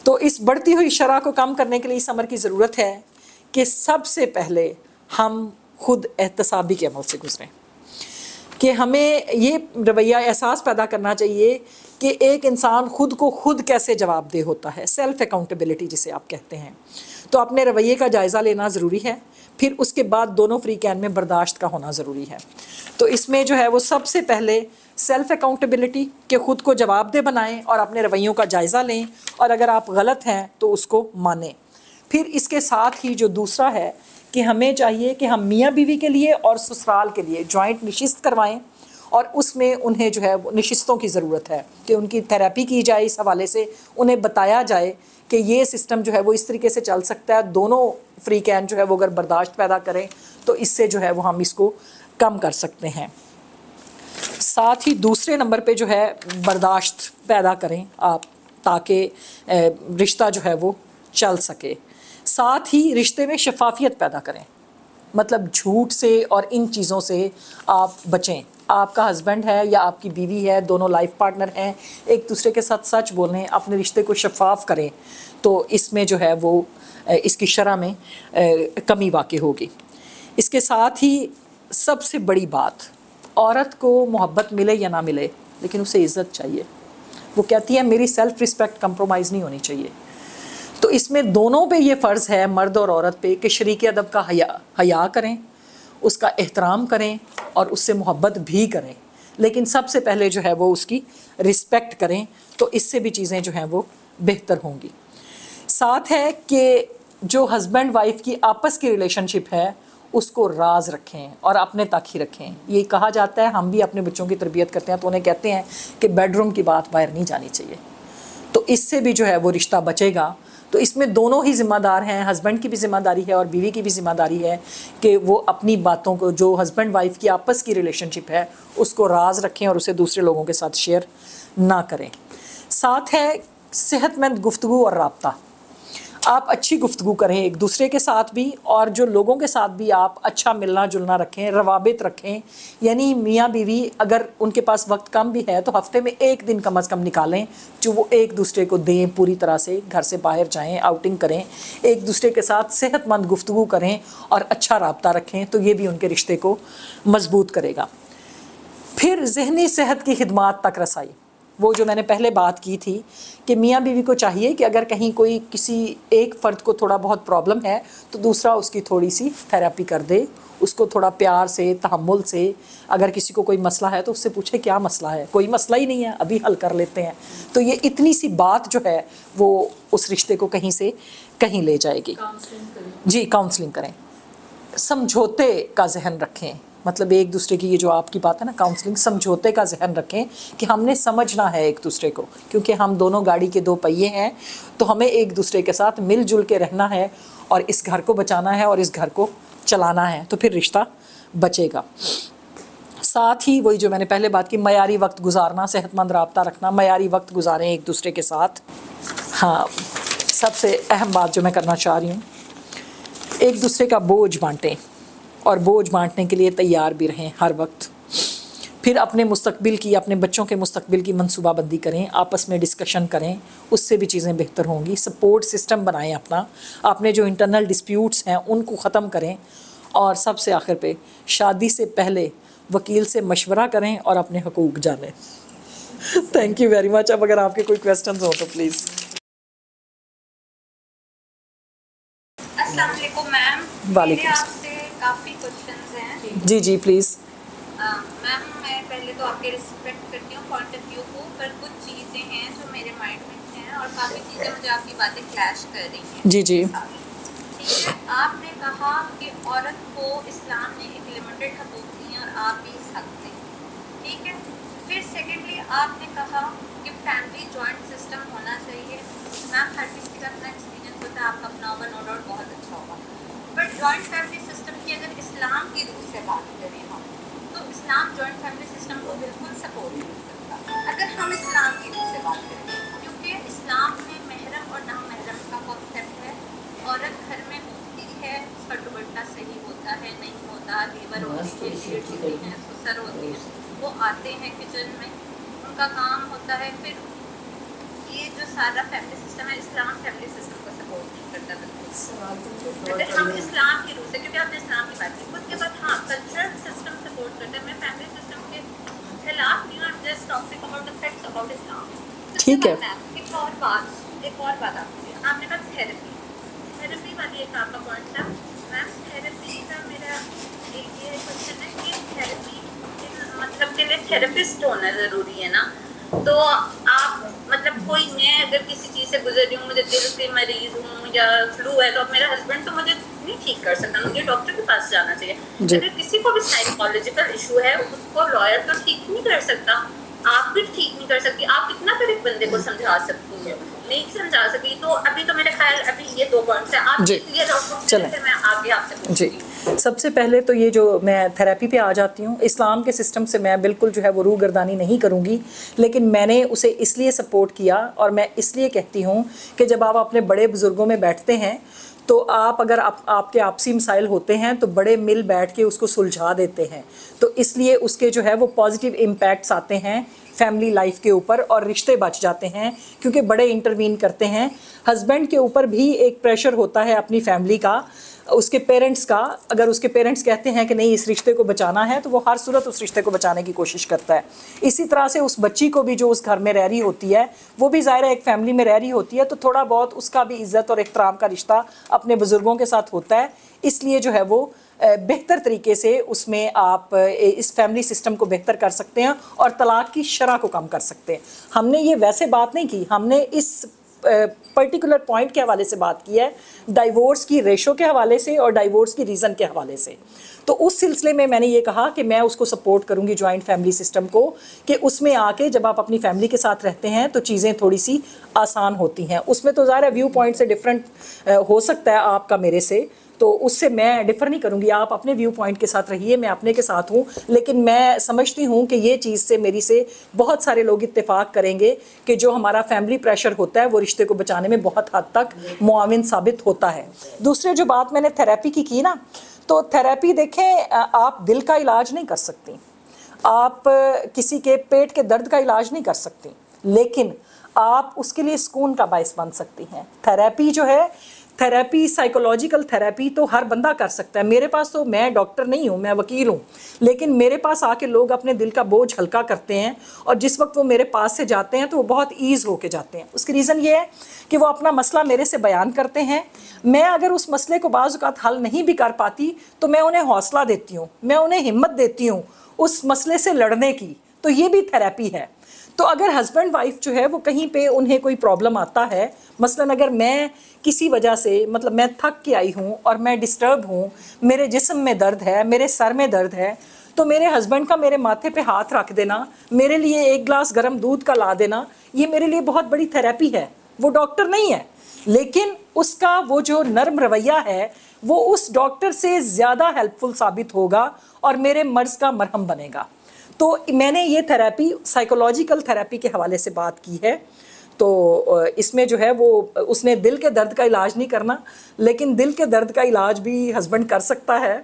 तो इस बढ़ती हुई शरह को कम करने के लिए इस अमर की ज़रूरत है कि सबसे पहले हम खुद एहतसाबी के अमल से गुजरें, कि हमें ये रवैया एहसास पैदा करना चाहिए कि एक इंसान खुद को खुद कैसे जवाबदेह होता है, सेल्फ़ अकाउंटेबिलिटी जिसे आप कहते हैं। तो अपने रवैये का जायज़ा लेना ज़रूरी है, फिर उसके बाद दोनों फ्री कैन में बर्दाश्त का होना ज़रूरी है। तो इसमें जो है वो सबसे पहले सेल्फ़ अकाउंटेबिलिटी के ख़ुद को जवाबदेह बनाएं और अपने रवैयों का जायज़ा लें, और अगर आप गलत हैं तो उसको मानें। फिर इसके साथ ही जो दूसरा है कि हमें चाहिए कि हम मियाँ बीवी के लिए और ससुराल के लिए जॉइंट नशिस्त करवाएं, और उसमें उन्हें जो है नशिस्तों की ज़रूरत है कि उनकी थेरेपी की जाए। इस हवाले से उन्हें बताया जाए कि ये सिस्टम जो है वो इस तरीके से चल सकता है। दोनों फ्री कैन जो है वो अगर बर्दाश्त पैदा करें तो इससे जो है वो हम इसको कम कर सकते हैं। साथ ही दूसरे नंबर पे जो है बर्दाश्त पैदा करें आप, ताकि रिश्ता जो है वो चल सके। साथ ही रिश्ते में शफाफियत पैदा करें, मतलब झूठ से और इन चीज़ों से आप बचें। आपका हस्बैंड है या आपकी बीवी है, दोनों लाइफ पार्टनर हैं, एक दूसरे के साथ सच बोलें, अपने रिश्ते को शफाफ करें, तो इसमें जो है वो इसकी शरह में कमी वाक़ई होगी। इसके साथ ही सबसे बड़ी बात, औरत को मोहब्बत मिले या ना मिले लेकिन उसे इज़्ज़त चाहिए। वो कहती है मेरी सेल्फ़ रिस्पेक्ट कंप्रोमाइज़ नहीं होनी चाहिए। तो इसमें दोनों पे ये फ़र्ज़ है, मर्द और औरत पे, कि शरीक अदब का हया करें, उसका एहतराम करें और उससे मोहब्बत भी करें, लेकिन सबसे पहले जो है वो उसकी रिस्पेक्ट करें। तो इससे भी चीज़ें जो हैं वो बेहतर होंगी। साथ है कि जो हस्बैंड वाइफ की आपस की रिलेशनशिप है उसको राज रखें और अपने तक ही रखें। ये कहा जाता है, हम भी अपने बच्चों की तरबियत करते हैं तो उन्हें कहते हैं कि बेडरूम की बात बाहर नहीं जानी चाहिए। तो इससे भी जो है वो रिश्ता बचेगा। तो इसमें दोनों ही ज़िम्मेदार हैं, हस्बैंड की भी ज़िम्मेदारी है और बीवी की भी ज़िम्मेदारी है कि वो अपनी बातों को, जो हस्बैंड वाइफ की आपस की रिलेशनशिप है उसको राज रखें और उसे दूसरे लोगों के साथ शेयर ना करें। साथ है सेहतमंद गुफ्तगू और राब्ता। आप अच्छी गुफ्तगू करें एक दूसरे के साथ भी, और जो लोगों के साथ भी आप अच्छा मिलना जुलना रखें, रवाबित रखें। यानी मियाँ बीवी अगर उनके पास वक्त कम भी है तो हफ्ते में एक दिन कम से कम निकालें जो वो एक दूसरे को दें, पूरी तरह से घर से बाहर जाएं, आउटिंग करें, एक दूसरे के साथ सेहतमंद गुफ्तगू करें और अच्छा राब्ता रखें। तो ये भी उनके रिश्ते को मजबूत करेगा। फिर ज़हनी सेहत की खिदमात तक रसाई, वो जो मैंने पहले बात की थी कि मियाँ बीवी को चाहिए कि अगर कहीं कोई किसी एक फ़र्द को थोड़ा बहुत प्रॉब्लम है तो दूसरा उसकी थोड़ी सी थेरेपी कर दे, उसको थोड़ा प्यार से, तहम्मुल से, अगर किसी को कोई मसला है तो उससे पूछे क्या मसला है, कोई मसला ही नहीं है, अभी हल कर लेते हैं। तो ये इतनी सी बात जो है वो उस रिश्ते को कहीं से कहीं ले जाएगी। जी, काउंसलिंग करें। समझौते का जहन रखें, मतलब एक दूसरे की, ये जो आपकी बात है ना काउंसलिंग, समझौते का जहन रखें कि हमने समझना है एक दूसरे को, क्योंकि हम दोनों गाड़ी के दो पहिए हैं। तो हमें एक दूसरे के साथ मिलजुल के रहना है और इस घर को बचाना है और इस घर को चलाना है, तो फिर रिश्ता बचेगा। साथ ही वही जो मैंने पहले बात की, मयारी वक्त गुजारना, सेहतमंद राब्ता रखना, मयारी वक्त गुजारें एक दूसरे के साथ। हाँ, सबसे अहम बात जो मैं करना चाह रही हूँ, एक दूसरे का बोझ बांटें और बोझ बांटने के लिए तैयार भी रहें हर वक्त। फिर अपने मुस्तकबिल की, अपने बच्चों के मुस्तकबिल की मंसूबाबंदी करें, आपस में डिस्कशन करें, उससे भी चीज़ें बेहतर होंगी। सपोर्ट सिस्टम बनाएं अपना, अपने जो इंटरनल डिस्प्यूट्स हैं उनको ख़त्म करें। और सबसे आखिर पे, शादी से पहले वकील से मशवरा करें और अपने हकूक़ जानें। Thank you very much. अब अगर आपके कोई क्वेश्चंस हो तो प्लीज़। अस्सलाम वालेकुम मैम, मेरे आपसे काफ़ी क्वेश्चंस हैं। जी जी प्लीज़। मैम, मैं पहले तो आपके रिस्पेक्ट करती हूँ पॉइंट ऑफ व्यू को, पर कुछ चीज़ें हैं जो मेरे माइंड में हैं और काफ़ी चीज़ें मुझे आपकी बातें क्लैश कर रही हैं। जी जी, ठीक है, आपने कहा कि औरत को इस्लाम ने एक लिमिटेड हकूक़ दिए और आप भी इस हक में, ठीक है। फिर सेकेंडली आपने कहा कि फैमिली जॉइंट सिस्टम होना चाहिए। मैम, हर किसी का अपना एक्सपीरियंस होता है, आपका अपना होगा, नो डाउट बहुत अच्छा होगा। बट जॉइंट फैमिली सिस्टम की अगर इस्लाम की रूह से बात करें हम, तो इस्लाम जॉइंट फैमिली सिस्टम को बिल्कुल सपोर्ट नहीं करता। अगर हम इस्लाम की रूह से बात करें, क्योंकि इस्लाम में महरम और नामहरम का कॉन्सेप्ट है। औरत घर में होती है, उसका दुपट्टा सही होता है नहीं होता, देवर होती है, जेठ होती है, ससुर होती है, वो आते हैं किचन में, उनका काम होता है। फिर ये जो सारा फैमिली सिस्टम है, इस्लाम फैमिली सिस्टम को सपोर्ट नहीं करता बिल्कुल। अगर हम इस्लाम की रूह से, क्योंकि आपने इस्लाम की बात की, उसके बाद हाँ कल्चरल सिस्टम सपोर्ट करता है। मैं फैमिली सिस्टम के खिलाफ नहीं हूँ, just talking about the facts about Islam. ठीक है। एक और बात आपने कहा थेरेपी वाली एक आपका पॉइंट था। मैम, थेरेपी का मेरा एक ये क्वेश्चन है कि थेरेपी मतलब के लिए थेरेपिस्ट होना ज़रूरी है ना? तो आप मतलब कोई, मैं अगर किसी चीज़ से गुजर रही हूँ, मुझे दिल की मरीज़ हूँ या फ्लू है, तो मेरा हस्बैंड तो मुझे नहीं ठीक कर सकता, मुझे डॉक्टर के पास जाना चाहिए। अगर किसी को भी साइकोलॉजिकल इशू है, उसको लॉयर तो ठीक नहीं कर सकता, आप भी ठीक नहीं कर सकती। आप कितना कर एक बंदे को समझा सकती हैं, नहीं समझा सकी। तो अभी तो मेरे ख्याल अभी ये 2 पॉइंट्स हैं, आप क्लियर आउट करें, फिर मैं आगे आपसे जी। सबसे पहले तो ये जो मैं थेरेपी पे आ जाती हूँ, इस्लाम के सिस्टम से मैं बिल्कुल जो है वो रूगर्दानी नहीं करूँगी, लेकिन मैंने उसे इसलिए सपोर्ट किया और मैं इसलिए कहती हूँ कि जब आप अपने बड़े बुज़ुर्गों में बैठते हैं तो आप अगर आपके आपसी मसाइल होते हैं तो बड़े मिल बैठ के उसको सुलझा देते हैं, तो इसलिए उसके जो है वो पॉजिटिव इम्पैक्ट्स आते हैं फैमिली लाइफ के ऊपर और रिश्ते बच जाते हैं, क्योंकि बड़े इंटरवीन करते हैं। हस्बैंड के ऊपर भी एक प्रेशर होता है अपनी फैमिली का, उसके पेरेंट्स का। अगर उसके पेरेंट्स कहते हैं कि नहीं इस रिश्ते को बचाना है, तो वो हर सूरत उस रिश्ते को बचाने की कोशिश करता है। इसी तरह से उस बच्ची को भी जो उस घर में रह रही होती है, वो भी ज़ाहिर है एक फैमिली में रह रही होती है, तो थोड़ा बहुत उसका भी इज़्ज़त और एहतराम का रिश्ता अपने बुज़ुर्गों के साथ होता है। इसलिए जो है वो बेहतर तरीके से उसमें आप इस फैमिली सिस्टम को बेहतर कर सकते हैं और तलाक की शरह को कम कर सकते हैं। हमने ये वैसे बात नहीं की, हमने इस पर्टिकुलर पॉइंट के हवाले से बात की है, डाइवोर्स की रेशो के हवाले से और डाइवोर्स की रीज़न के हवाले से। तो उस सिलसिले में मैंने ये कहा कि मैं उसको सपोर्ट करूंगी जॉइंट फैमिली सिस्टम को, कि उसमें आके जब आप अपनी फैमिली के साथ रहते हैं तो चीज़ें थोड़ी सी आसान होती हैं। उसमें तो ज़ाहिर है व्यू पॉइंट से डिफरेंट हो सकता है आपका मेरे से, तो उससे मैं डिफ़र नहीं करूँगी। आप अपने व्यू पॉइंट के साथ रहिए, मैं अपने के साथ हूँ, लेकिन मैं समझती हूँ कि ये चीज़ से मेरी से बहुत सारे लोग इत्तेफाक करेंगे कि जो हमारा फैमिली प्रेशर होता है वो रिश्ते को बचाने में बहुत हद तक मुआविन साबित होता है। दूसरे जो बात मैंने थेरेपी की ना, तो थेरेपी देखें, आप दिल का इलाज नहीं कर सकती, आप किसी के पेट के दर्द का इलाज नहीं कर सकती, लेकिन आप उसके लिए सुकून का बायस बन सकती हैं। थेरेपी जो है, थेरेपी साइकोलॉजिकल थेरेपी तो हर बंदा कर सकता है। मेरे पास तो, मैं डॉक्टर नहीं हूँ, मैं वकील हूँ, लेकिन मेरे पास आके लोग अपने दिल का बोझ हल्का करते हैं और जिस वक्त वो मेरे पास से जाते हैं तो वो बहुत ईज़ होके जाते हैं। उसकी रीज़न ये है कि वो अपना मसला मेरे से बयान करते हैं। मैं अगर उस मसले को बाज़ औक़ात हल नहीं भी कर पाती तो मैं उन्हें हौसला देती हूँ, मैं उन्हें हिम्मत देती हूँ उस मसले से लड़ने की, तो ये भी थेरेपी है। तो अगर हस्बैंड वाइफ जो है वो कहीं पे उन्हें कोई प्रॉब्लम आता है, मसलन अगर मैं किसी वजह से, मतलब मैं थक के आई हूँ और मैं डिस्टर्ब हूँ, मेरे जिस्म में दर्द है, मेरे सर में दर्द है, तो मेरे हस्बैंड का मेरे माथे पे हाथ रख देना, मेरे लिए एक गिलास गर्म दूध का ला देना, ये मेरे लिए बहुत बड़ी थेरेपी है। वो डॉक्टर नहीं है, लेकिन उसका वो जो नर्म रवैया है वो उस डॉक्टर से ज़्यादा हेल्पफुल साबित होगा और मेरे मर्ज़ का मरहम बनेगा। तो मैंने ये थेरेपी साइकोलॉजिकल थेरेपी के हवाले से बात की है। तो इसमें जो है वो उसने दिल के दर्द का इलाज नहीं करना, लेकिन दिल के दर्द का इलाज भी हस्बैंड कर सकता है।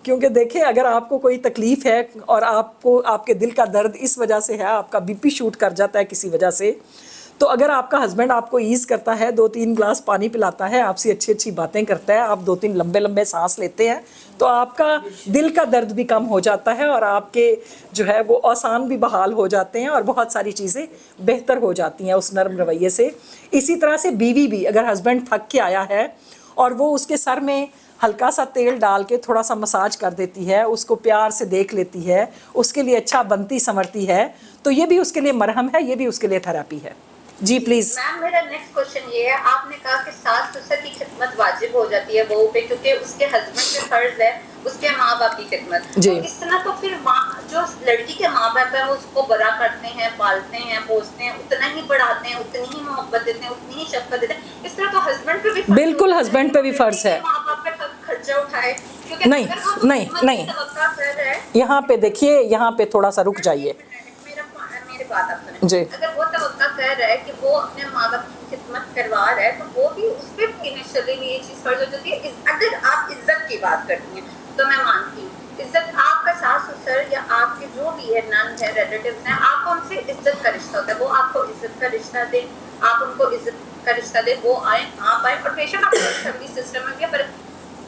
क्योंकि देखिए, अगर आपको कोई तकलीफ़ है और आपको आपके दिल का दर्द इस वजह से है, आपका बीपी शूट कर जाता है किसी वजह से, तो अगर आपका हस्बैंड आपको ईज़ करता है, 2-3 गिलास पानी पिलाता है, आपसे अच्छी अच्छी बातें करता है, आप 2-3 लंबे लंबे सांस लेते हैं, तो आपका दिल का दर्द भी कम हो जाता है और आपके जो है वो आसान भी बहाल हो जाते हैं और बहुत सारी चीज़ें बेहतर हो जाती हैं उस नर्म रवैये से। इसी तरह से बीवी भी, अगर हस्बैंड थक के आया है और वो उसके सर में हल्का सा तेल डाल के थोड़ा सा मसाज कर देती है, उसको प्यार से देख लेती है, उसके लिए अच्छा बनती संवरती है, तो ये भी उसके लिए मरहम है, ये भी उसके लिए थेरेपी है। जी प्लीज मैम, मेरा नेक्स्ट क्वेश्चन ये है, आपने कहा कि सास ससुर की खिदमत वाजिब हो जाती है बहू पे, क्योंकि उसके हस्बैंड पे फर्ज है उसके माँ बाप की खिदमत। तो इस तरह तो फिर जो लड़की के माँ बाप है वो उसको बड़ा करते हैं, पालते हैं, पोसते हैं, उतना ही बढ़ाते हैं, उतनी ही मोहब्बत देते हैं, उतनी ही शफकत देते हैं। इस तरह तो हस्बैंड पे भी बिल्कुल हस्बैंड पे भी फर्ज है। माँ बाप पे खर्चा उठाए, नहीं, यहाँ पे देखिए, यहाँ पे थोड़ा सा रुक जाइए, बात आप सुने। अगर वो तवक्का कर रहा है कि वो अपने माँ बाप की खिदमत करवा रहा है, तो वो भी उस पर इनिशियली ये चीज़ फर्ज हो जाती है। अगर आप इज्जत की बात करती हैं तो मैं मानती हूँ, इज्जत आपका सास ससुर या आपके जो भी है, नंद है, रिलेटिव्स हैं, आपको उनसे इज्जत का रिश्ता होता है। वो आपको इज्जत का रिश्ता दें, आप उनको इज्जत का रिश्ता दें, वो आए, आप आए, और बेशक आपके फैमिली सिस्टम में भी, पर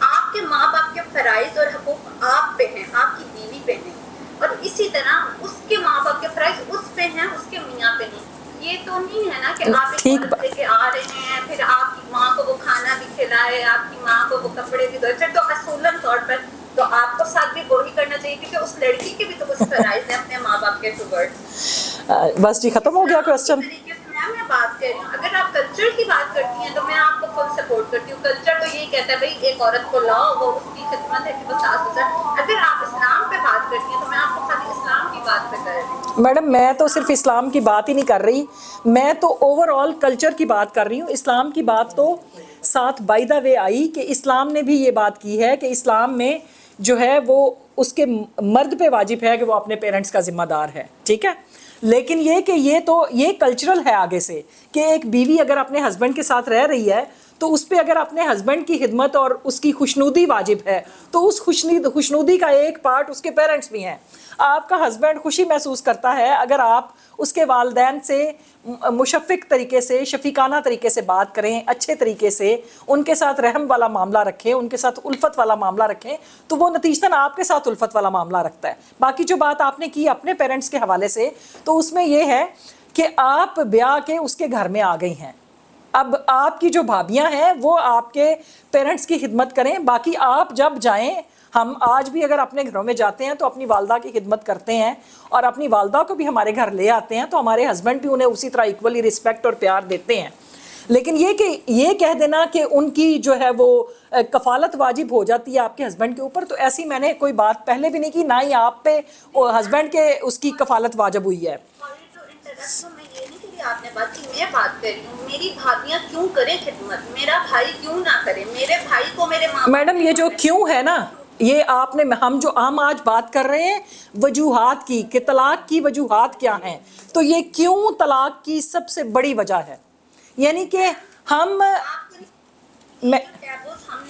आपके माँ बाप के फराइज और हकूक आप पे हैं, आपकी बीवी पे नहीं, और इसी तरह उसके माँ बाप के फराइज उस पे हैं, उसके मियाँ पे नहीं। ये तो नहीं है ना कि आप एक औरत लेके आ रहे हैं, फिर आपकी माँ को वो खाना भी खिलाए, आपकी माँ को वो कपड़े भी धोए, फिर तो असूलन तौर पर तो आपको साथ भी वही करना चाहिए, क्योंकि उस लड़की के भी तो कुछ फराइज है अपने माँ बाप के टुवर्ड्स। बस जी, खत्म हो गया क्वेश्चन। मैं बात कर रही हूँ, अगर आप कल्चर की बात करती हैं तो मैं आपको फुल सपोर्ट करती हूँ। कल्चर तो यही कहता है भाई एक औरत को लाओ, वो उसकी खिदमत है कि वो सास ससुर। अगर आप इस्लाम पे बात करती हैं तो मैं आपको खाली इस्लाम की बात पे कर रही हूँ। मैडम, मैं तो सिर्फ इस्लाम की बात ही नहीं कर रही, मैं तो ओवरऑल कल्चर की बात कर रही हूँ। इस्लाम की बात तो साथ बाय द वे आई कि इस्लाम ने भी ये बात की है कि इस्लाम में जो है वो उसके मर्द पे वाजिब है कि वो अपने पेरेंट्स का जिम्मेदार है, ठीक है। लेकिन ये कि ये कल्चरल है आगे से कि एक बीवी अगर अपने हस्बैंड के साथ रह रही है तो उस पर अगर अपने हस्बैंड की खिदमत और उसकी खुशनुदी वाजिब है, तो उस खुशनुदी का एक पार्ट उसके पेरेंट्स भी हैं। आपका हस्बैंड खुशी महसूस करता है अगर आप उसके वालदैन से मुशफ़िक तरीके से, शफीकाना तरीके से बात करें, अच्छे तरीके से उनके साथ रहम वाला मामला रखें, उनके साथ उल्फत वाला मामला रखें, तो वो नतीजतन आपके साथ उल्फत वाला मामला रखता है। बाकी जो बात आपने की अपने पेरेंट्स के हवाले से, तो उसमें यह है कि आप ब्याह के उसके घर में आ गई हैं, अब आपकी जो भाभियां हैं वो आपके पेरेंट्स की खिदमत करें। बाकी आप जब जाएं, हम आज भी अगर अपने घरों में जाते हैं तो अपनी वालदा की खिदमत करते हैं और अपनी वालदा को भी हमारे घर ले आते हैं, तो हमारे हस्बैंड भी उन्हें उसी तरह इक्वली रिस्पेक्ट और प्यार देते हैं। लेकिन ये कि ये कह देना कि उनकी जो है वो कफालत वाजिब हो जाती है आपके हस्बैंड के ऊपर, तो ऐसी मैंने कोई बात पहले भी नहीं की, ना ही आप पे हस्बैंड के उसकी कफालत वाजिब हुई है। आपने बात की, मैं बात कर रही हूँ, मेरी भाभियाँ क्यों करें खिदमत, मेरा भाई क्यों ना करे, मेरे भाई को मेरे माँ। मैडम ये जो क्यों है ना, ये आपने हम आज बात कर रहे हैं वजूहात की कि तलाक की वजूहात क्या हैं, तो ये क्यों तलाक की सबसे बड़ी वजह है, यानी कि हमने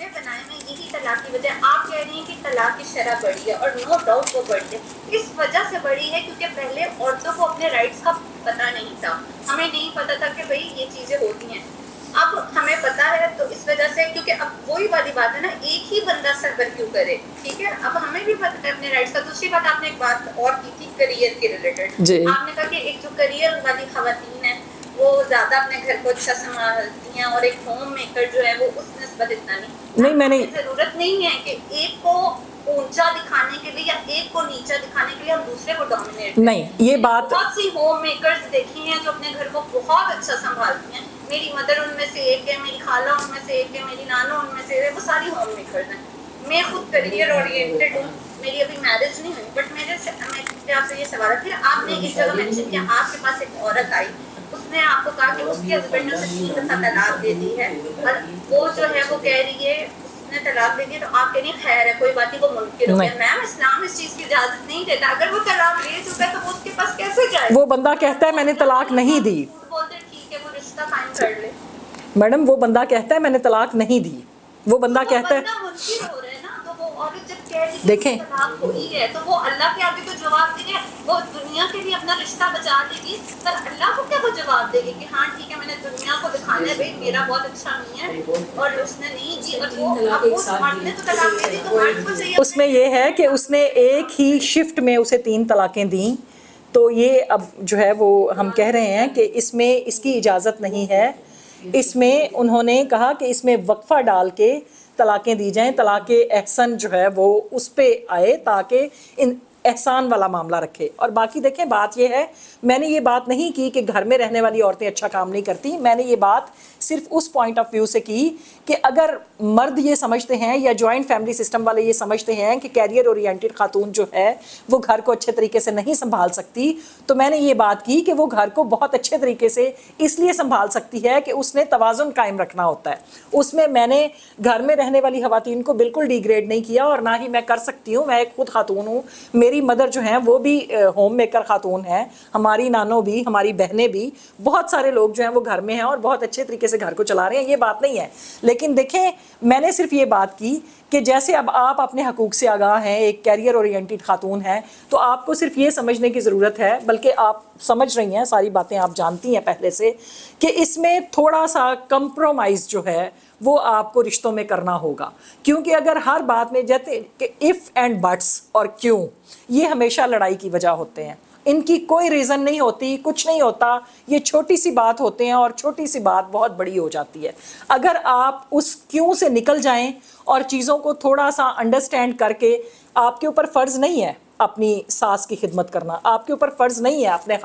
बनाए में यही तलाक की वजह। आप कह रही हैं कि तलाक की शरह बढ़ी है, और नो डाउट वो बढ़ी है, इस वजह से बढ़ी है क्योंकि पहले औरतों को अपने राइट्स का पता नहीं था, हमें नहीं पता था कि भाई ये चीज़ें होती हैं। अब हमें पता है, तो इस वजह से, क्योंकि अब वही वाली बात है ना, एक ही बंदा सरबर क्यों करे, ठीक है। अब हमें भी पता है अपने राइट्स का। दूसरी बात, आपने एक बात और की थी करियर के रिलेटेड, आपने कहा कि एक जो करियर वाली खवातीन है वो ज्यादा अपने घर को अच्छा संभालती हैं, और एक होम मेकर जो है वो उस निस्बत इतना नहीं। मैंने जरूरत नहीं है कि एक को ऊंचा दिखाने के लिए या एक को नीचा दिखाने के लिए हम दूसरे को डोमिनेट नहीं। ये बात, बहुत सी होम मेकर्स देखी हैं जो अपने घर को बहुत अच्छा संभालती हैं। मेरी मदर उनमें से एक है, मेरी खाला उनमें से एक है, मेरी नाना उनमें से है, वो सारी होम मेकर्स हैं। मैं खुद करियर ओरिएंटेड हूँ, मेरी अभी मैरिज नहीं हुई, बट मेरे आपसे ये सवाल है। फिर आपने इस जगह मेंशन किया, आपके पास एक औरत आई, उसने आपको कहा कि उसके हस्बैंड ने उसे 3 दफा तलाक दे दी है, और वो जो है वो कह रही है उसने तलाक दे दी, तो आप कह रही है खैर है, कोई बात नहीं, वो मुनकिर हो गया। मैम, इस्लाम इस चीज की इजाजत नहीं देता। अगर वो तलाक ले चुका है तो वो उसके पास कैसे जाए? वो बंदा कहता है मैंने तलाक नहीं दी, बोलते ठीक है वो रिश्ता कायम कर ले। मैडम वो बंदा कहता है मैंने तलाक नहीं दी, वो बंदा कहता है, मुनकिर हो रहा है ना, तो वो औरत जब कह रही है देखें तलाक हुई है तो वो अल्लाह के आगे तो जवाब देगी, वो दुनिया के लिए अपना रिश्ता बचा देगी, पर अल्लाह को क्या वो जवाब देगी कि हाँ ठीक है मैंने दुनिया को दिखाना है भाई मेरा बहुत अच्छा नहीं है, और उसने नहीं जी, और वो मर्द ने तो तलाक दे दी, तो मर्द को चाहिए। उसमें ये है कि उसने एक ही शिफ्ट में उसे 3 तलाकें दी, तो ये अब जो है वो हम कह रहे हैं कि इसमें इसकी इजाज़त नहीं है। इसमें उन्होंने कहा कि इसमें वक्फा डाल के तलाक़ें दी जाएं, तलाक़े एहसन जो है वो उस पे आए ताकि इन एहसान वाला मामला रखे। और बाकी देखें, बात ये है, मैंने ये बात नहीं की कि घर में रहने वाली औरतें अच्छा काम नहीं करती, मैंने ये बात सिर्फ उस पॉइंट ऑफ व्यू से की कि अगर मर्द ये समझते हैं या जॉइंट फैमिली सिस्टम वाले ये समझते हैं कि कैरियर ओरिएंटेड खातून जो है वो घर को अच्छे तरीके से नहीं संभाल सकती, तो मैंने ये बात की कि वो घर को बहुत अच्छे तरीके से इसलिए संभाल सकती है कि उसने तवाज़ुन कायम रखना होता है। उसमें मैंने घर में रहने वाली खवातीन को बिल्कुल डिग्रेड नहीं किया, और ना ही मैं कर सकती हूँ। मैं एक खुद खातून हूँ, मेरी मदर जो हैं वो भी होम मेकर खातून हैं, हमारी नानो भी, हमारी बहनें भी, बहुत सारे लोग जो हैं वो घर में हैं और बहुत अच्छे तरीके से घर को चला रहे हैं, ये बात नहीं है। लेकिन देखें, मैंने सिर्फ ये बात की कि जैसे अब आप अपने हकूक़ से आगाह हैं, एक कैरियर ओरिएंटेड खातून हैं, तो आपको सिर्फ ये समझने की ज़रूरत है, बल्कि आप समझ रही हैं, सारी बातें आप जानती हैं पहले से, कि इसमें थोड़ा सा कंप्रोमाइज़ जो है वो आपको रिश्तों में करना होगा। क्योंकि अगर हर बात में जैसे कि इफ़ एंड बट्स और क्यों, ये हमेशा लड़ाई की वजह होते हैं। इनकी कोई रीज़न नहीं होती, कुछ नहीं होता, ये छोटी सी बात होते हैं और छोटी सी बात बहुत बड़ी हो जाती है। अगर आप उस क्यों से निकल जाएं और चीज़ों को थोड़ा सा अंडरस्टैंड करके, आपके ऊपर फ़र्ज़ नहीं है अपनी सास की खिदमत करना, आपके ऊपर फ़र्ज़ नहीं है अपने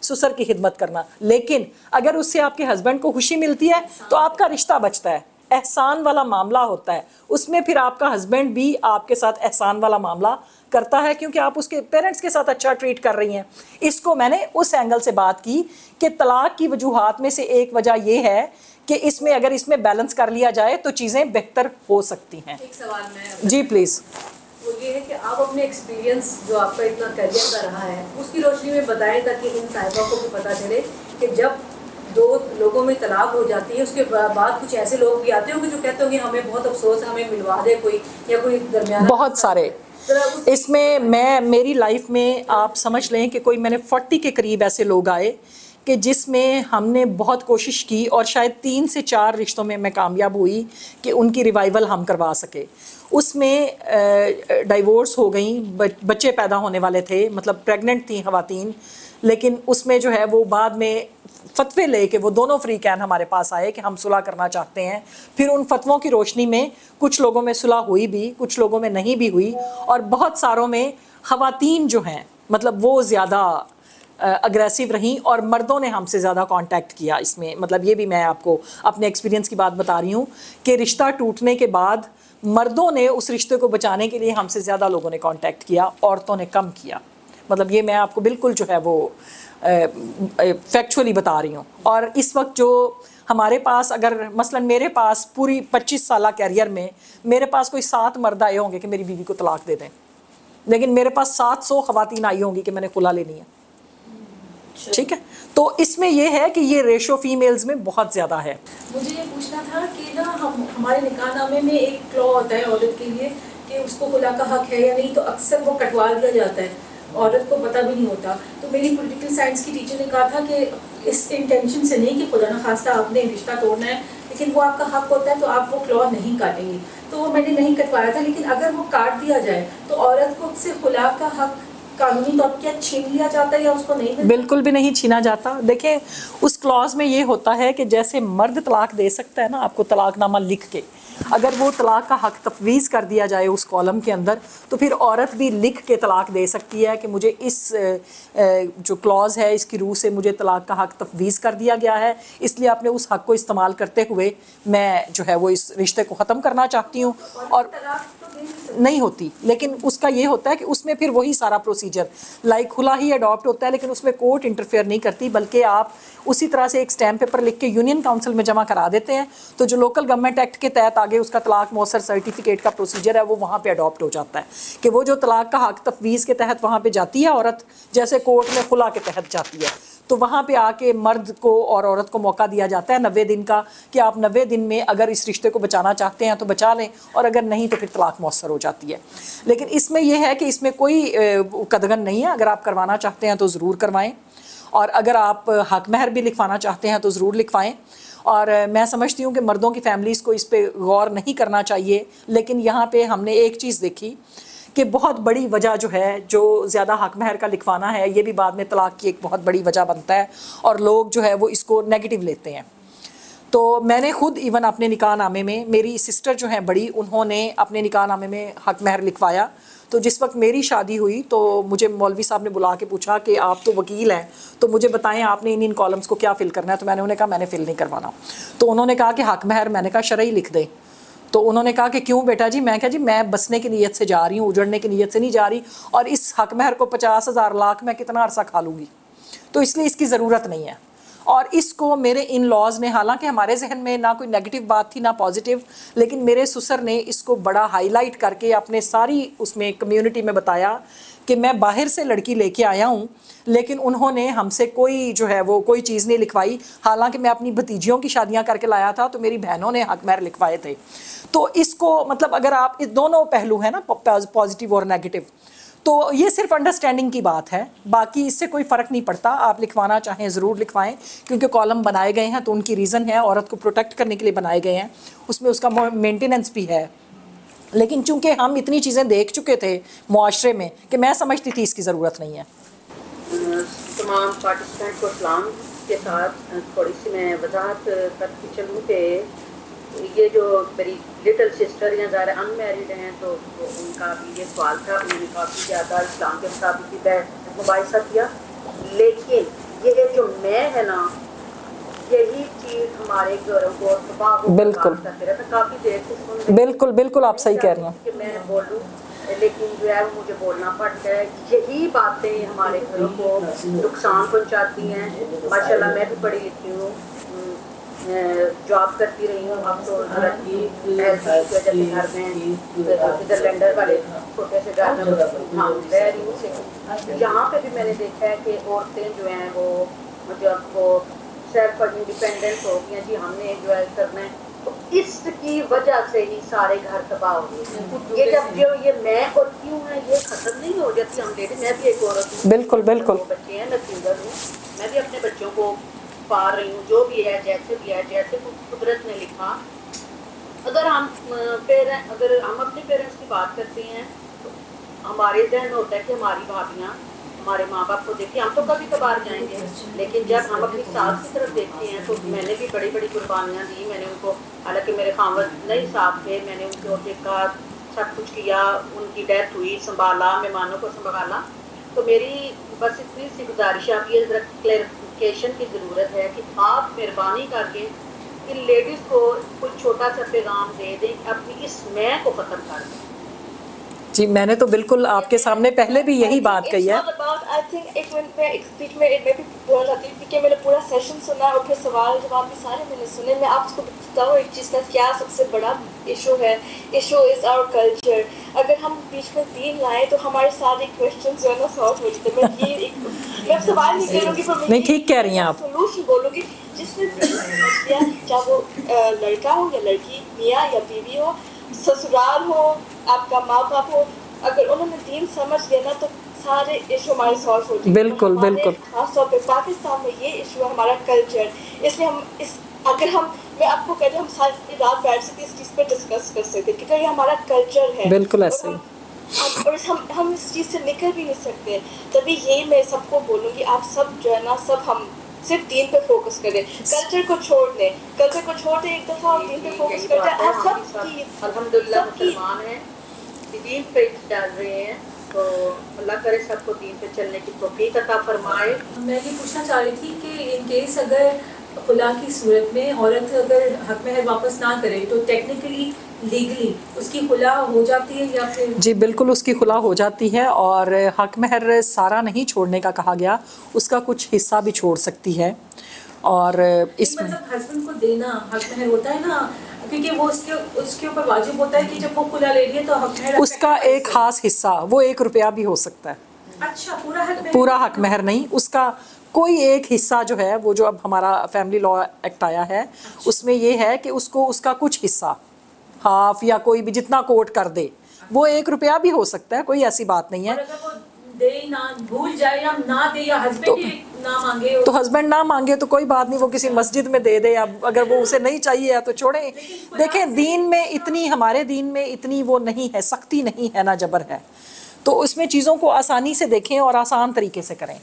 ससुर की खिदमत करना, लेकिन अगर उससे आपके हस्बैंड को खुशी मिलती है तो आपका रिश्ता बचता है। एहसान वाला मामला होता है, उसमें फिर आपका हस्बैंड भी आपके साथ एहसान वाला मामला करता है, क्योंकि आप उसके पेरेंट्स के साथ अच्छा ट्रीट कर रही हैं। इसको मैंने उस एंगल से बात की कि तलाक की वजूहात में से एक वजह यह है कि इसमें अगर इसमें बैलेंस कर लिया जाए तो चीज़ें बेहतर हो सकती हैं। एक सवाल मैं जी प्लीज़। वो ये है कि आप अपने एक्सपीरियंस जो आपका इतना करियर का रहा है उसकी रोशनी में बताएं, ताकि इन साहिबा को भी पता चले कि जब 2 लोगों में तलाक हो जाती है उसके बाद कुछ ऐसे लोग भी आते होंगे जो कहते होंगे हमें बहुत अफसोस है, हमें मिलवा दे कोई, या कोई दरमियाना। बहुत सारे इसमें मेरी लाइफ में आप समझ लें कि कोई मैंने 40 के करीब ऐसे लोग आए कि जिसमें हमने बहुत कोशिश की और शायद 3 से 4 रिश्तों में मैं कामयाब हुई कि उनकी रिवाइवल हम करवा सके। उसमें डाइवोर्स हो गई, बच्चे पैदा होने वाले थे, मतलब प्रेग्नेंट थी खवातीन, लेकिन उसमें जो है वो बाद में फतवे लेके वो दोनों फ्री कैन हमारे पास आए कि हम सुलह करना चाहते हैं। फिर उन फतवों की रोशनी में कुछ लोगों में सुलह हुई भी, कुछ लोगों में नहीं भी हुई, और बहुत सारों में खवातीन जो हैं मतलब वो ज़्यादा अग्रेसिव रहीं और मर्दों ने हमसे ज़्यादा कांटेक्ट किया इसमें। मतलब ये भी मैं आपको अपने एक्सपीरियंस की बात बता रही हूँ कि रिश्ता टूटने के बाद मर्दों ने उस रिश्ते को बचाने के लिए हमसे ज़्यादा लोगों ने कांटेक्ट किया, औरतों ने कम किया। मतलब ये मैं आपको बिल्कुल जो है वो फैक्चुअली बता रही हूँ। और इस वक्त जो हमारे पास, अगर मसलन मेरे पास पूरी 25 साल कैरियर में मेरे पास कोई 7 मर्द आए होंगे कि मेरी बीवी को तलाक दे दें, लेकिन मेरे पास 700 ख़वातीन आई होंगी कि मैंने खुला लेनी है। ठीक है, तो इसमें यह है कि ये रेशो फीमेल्स में बहुत ज़्यादा है। मुझे ये पूछना था कि ना हमारे निकाहनामे में एक क्लॉ होता है औरत के लिए कि उसको खुला का हक है या नहीं, तो अक्सर वो कटवा दिया जाता है, औरत को पता भी नहीं होता। तो मेरी पॉलिटिकल साइंस की टीचर ने कहा था कि इस इंटेंशन से नहीं कि खुदा न खास्ता आपने रिश्ता तोड़ना है, लेकिन वो आपका हक होता है तो आप वो क्लॉ नहीं काटेंगे। तो वो मैंने नहीं कटवाया था, लेकिन अगर वो काट दिया जाए तो औरत को उससे खुला का हक कानूनी तौर पर क्या छीन लिया जाता है या उसको नहीं मिलता? बिल्कुल भी नहीं छीना जाता। देखें, उस क्लॉज में ये होता है कि जैसे मर्द तलाक दे सकता है ना आपको तलाकनामा लिख के, अगर वो तलाक का हक तफवीज़ कर दिया जाए उस कॉलम के अंदर, तो फिर औरत भी लिख के तलाक दे सकती है कि मुझे इस जो क्लॉज है इसकी रूह से मुझे तलाक का हक तफवीज़ कर दिया गया है, इसलिए आपने उस हक को इस्तेमाल करते हुए मैं जो है वो इस रिश्ते को ख़त्म करना चाहती हूँ। और नहीं होती, लेकिन उसका ये होता है कि उसमें फिर वही सारा प्रोसीजर लाइक खुला ही अडॉप्ट होता है, लेकिन उसमें कोर्ट इंटरफेयर नहीं करती, बल्कि आप उसी तरह से एक स्टैम्प पेपर लिख के यूनियन काउंसिल में जमा करा देते हैं, तो जो लोकल गवर्नमेंट एक्ट के तहत आगे उसका तलाक मौसर सर्टिफिकेट का प्रोसीजर है वो वहाँ पे अडॉप्ट हो जाता है कि वो जो तलाक का हक तफवीज़ के तहत वहाँ पे जाती है औरत, जैसे कोर्ट में खुला के तहत जाती है, तो वहाँ पे आके मर्द को और औरत को मौका दिया जाता है 90 दिन का कि आप 90 दिन में अगर इस रिश्ते को बचाना चाहते हैं तो बचा लें, और अगर नहीं तो फिर तलाक मौसर हो जाती है। लेकिन इसमें यह है कि इसमें कोई कदगन नहीं है, अगर आप करवाना चाहते हैं तो ज़रूर करवाएं, और अगर आप हक महर भी लिखवाना चाहते हैं तो ज़रूर लिखवाएं। और मैं समझती हूँ कि मर्दों की फैमिलीज़ को इस पर गौर नहीं करना चाहिए, लेकिन यहाँ पे हमने एक चीज़ देखी कि बहुत बड़ी वजह जो है, जो ज़्यादा हक महर का लिखवाना है, ये भी बाद में तलाक की एक बहुत बड़ी वजह बनता है और लोग जो है वो इसको नेगेटिव लेते हैं। तो मैंने खुद इवन अपने निकाहनामे में, मेरी सिस्टर जो है बड़ी, उन्होंने अपने निकाहनामे में हक महर लिखवाया। तो जिस वक्त मेरी शादी हुई तो मुझे मौलवी साहब ने बुला के पूछा कि आप तो वकील हैं, तो मुझे बताएं आपने इन कॉलम्स को क्या फ़िल करना है। तो मैंने उन्हें कहा मैंने फ़िल नहीं करवाना। तो उन्होंने कहा कि हक महर, मैंने कहा शरई लिख दें। तो उन्होंने कहा कि क्यों बेटा जी? मैं कहा जी मैं बसने की नीयत से जा रही हूँ, उजड़ने की नीयत से नहीं जा रही, और इस हक महर को 50,000 लाख मैं कितना अरसा खा लूँगी, तो इसलिए इसकी ज़रूरत नहीं है। और इसको मेरे इन लॉज ने, हालांकि हमारे जहन में ना कोई नेगेटिव बात थी ना पॉजिटिव, लेकिन मेरे ससुर ने इसको बड़ा हाईलाइट करके अपने सारी उसमें कम्युनिटी में बताया कि मैं बाहर से लड़की लेके आया हूँ, लेकिन उन्होंने हमसे कोई जो है वो कोई चीज़ नहीं लिखवाई। हालांकि मैं अपनी भतीजियों की शादियाँ करके लाया था तो मेरी बहनों ने हक महर लिखवाए थे। तो इसको मतलब अगर आप इस दोनों पहलू हैं ना, पॉजिटिव और नेगेटिव, तो ये सिर्फ अंडरस्टैंडिंग की बात है, बाकी इससे कोई फ़र्क नहीं पड़ता। आप लिखवाना चाहें ज़रूर लिखवाएं, क्योंकि कॉलम बनाए गए हैं तो उनकी रीज़न है, औरत को प्रोटेक्ट करने के लिए बनाए गए हैं, उसमें उसका मेंटेनेंस भी है। लेकिन चूंकि हम इतनी चीज़ें देख चुके थे मुआशरे में कि मैं समझती थी इसकी ज़रूरत नहीं है। तमाम पार्टिसिपेंट को सलाम के साथ थोड़ी सी मैं वजाहत करके चलूँ कि ये जो मेरी लिटिल सिस्टर या ज़्यादा अनमेरिड हैं, तो उनका भी ये सवाल था, उन्होंने काफ़ी ज़्यादा इस्लाम के मुताबिक मुबाहिसा किया, लेकिन ये जो मैं है ना, यही चीज़ हमारे घरों को तबाह बिल्कुल करते रहता। काफ़ी देर से सुन बिल्कुल बिल्कुल आप सही कह रही हैं कि मैं बोलूँ, लेकिन जो है मुझे बोलना पड़ता है। यही बातें हमारे घरों को नुकसान पहुंचाती हैं। माशाल्लाह मैं भी पढ़ी लिखी हूँ, जॉब करती रही हूँ। अब तो घर में नीदरलैंड वाले छोटे से घर में रह रही हूँ। यहाँ पे भी मैंने देखा है कि औरतें जो हैं वो मतलब वो सेल्फ इंडिपेंडेंट हो गई हैं, जी हमने जो है करना है, तो इसकी वजह से ही सारे घर तबाह हो गए। ये जब जो ये मैं और क्यों है ये खत्म नहीं हो जाती। हम लेडी, मैं भी एक औरत हूँ, बिल्कुल बिल्कुल बच्चे हैं, मैं सिंगल हूँ, मैं भी अपने बच्चों को पाल रही हूँ, जो भी है जैसे भी है, जैसे कुदरत ने लिखा। अगर हम अपने पेरेंट्स की बात करते हैं तो हमारे जहन होता है कि हमारी भाभियाँ हमारे माँ बाप को देखिए, हम तो कभी कभार जाएंगे, लेकिन जब हम अपनी सास की तरफ देखते हैं तो मैंने भी बड़ी बड़ी कुर्बानियाँ दी। मैंने उनको, हालांकि मेरे खामद नहीं साथ थे, मैंने उनको देखा, सब कुछ किया, उनकी डेथ हुई, संभाला, मेहमानों को संभाला। तो मेरी बस इतनी सी गुजारिश है, आप ये क्लैरिफिकेशन की ज़रूरत है कि आप मेहरबानी करके इन लेडीज़ को कुछ छोटा सा पैगाम दे दें कि अपनी इस मैं को ख़त्म कर दें। जी, मैंने तो बिल्कुल आपके सामने पहले भी यही बात कही है। आई थिंक एक मिनट में एक स्पीच में मैं भी बोल रही थी क्योंकि मैंने पूरा सेशन सुना और फिर सवाल जवाब भी सारे मैंने सुने। मैं आपको बताऊँ एक चीज़ का क्या सबसे बड़ा इशू है। Issue is our culture. अगर हम बीच में दीन लाएं तो हमारे सारे क्वेश्चन जो है ना सॉल्व हो जाते हैं। मैं सवाल नहीं करूँगी पर नहीं, ठीक कह रही हैं आप। सोल्यूशन बोलूँगी जिसमें चाहे वो लड़का हो या लड़की, मियाँ या बीवी हो, ससुराल हो, आपका माँ बाप हो, अगर उन्होंने दीन समझ लिया ना तो सारे इशू हमारे सॉल्व हो जाएंगे। बिल्कुल बिल्कुल। खासतौर पे पाकिस्तान में ये इशू है हमारा कल्चर। इसलिए हम अगर हम मैं आपको कहते हम सारी रात बैठ सकते इस चीज़ पर डिस्कस कर सकते क्योंकि ये हमारा कल्चर है। बिल्कुल ऐसे ही। और हम इस चीज़ से निकल भी नहीं सकते। तभी यही मैं सबको बोलूँगी, आप सब जो है ना सब हम सिर्फ दीन पे फोकस करें, कल्चर को छोड़ दें, कल्चर को छोड़ दें एक दफ़ा और दीन पे फोकस करते हैं। आप सब अल्हम्दुलिल्लाह मुसलमान हैं, दीन पे चल रहे हैं, तो अल्लाह करे सबको दीन पे चलने की तौफीक अता फरमाए। मैं ये पूछना चाह रही थी कि इन केस अगर खुला की सूरत में औरत अगर हक महर वापस ना करे तो टेक्निकली लीगली उसकी खुला हो जाती है या फिर? जी बिल्कुल, उसकी खुला हो जाती है और हक महर सारा नहीं छोड़ने का कहा गया, उसका कुछ हिस्सा भी छोड़ सकती है। और इसमें मतलब हस्बैंड को देना हक महर होता है ना, क्योंकि वो उसके ऊपर वाजिब होता है कि जब वो खुला ले रही है तो हक महर उसका एक खास हिस्सा, वो 1 रुपया भी हो सकता है। अच्छा, पूरा हक महर? पूरा हक महर नहीं, उसका कोई एक हिस्सा जो है, वो जो अब हमारा फैमिली लॉ एक्ट आया है उसमें ये है कि उसको उसका कुछ हिस्सा, हाफ या कोई भी जितना कोर्ट कर दे, वो 1 रुपया भी हो सकता है, कोई ऐसी बात नहीं है। और अगर वो दे ना, भूल जाए या ना दे या हस्बैंड ही ना मांगे तो हस्बैंड ना मांगे तो कोई बात नहीं, वो किसी मस्जिद में दे दे, अब अगर वो उसे नहीं चाहिए है तो छोड़े। देखें, दीन में इतनी, हमारे दीन में इतनी वो नहीं है, सख्ती नहीं है ना जबर है, तो उसमें चीज़ों को आसानी से देखें और आसान तरीके से करें।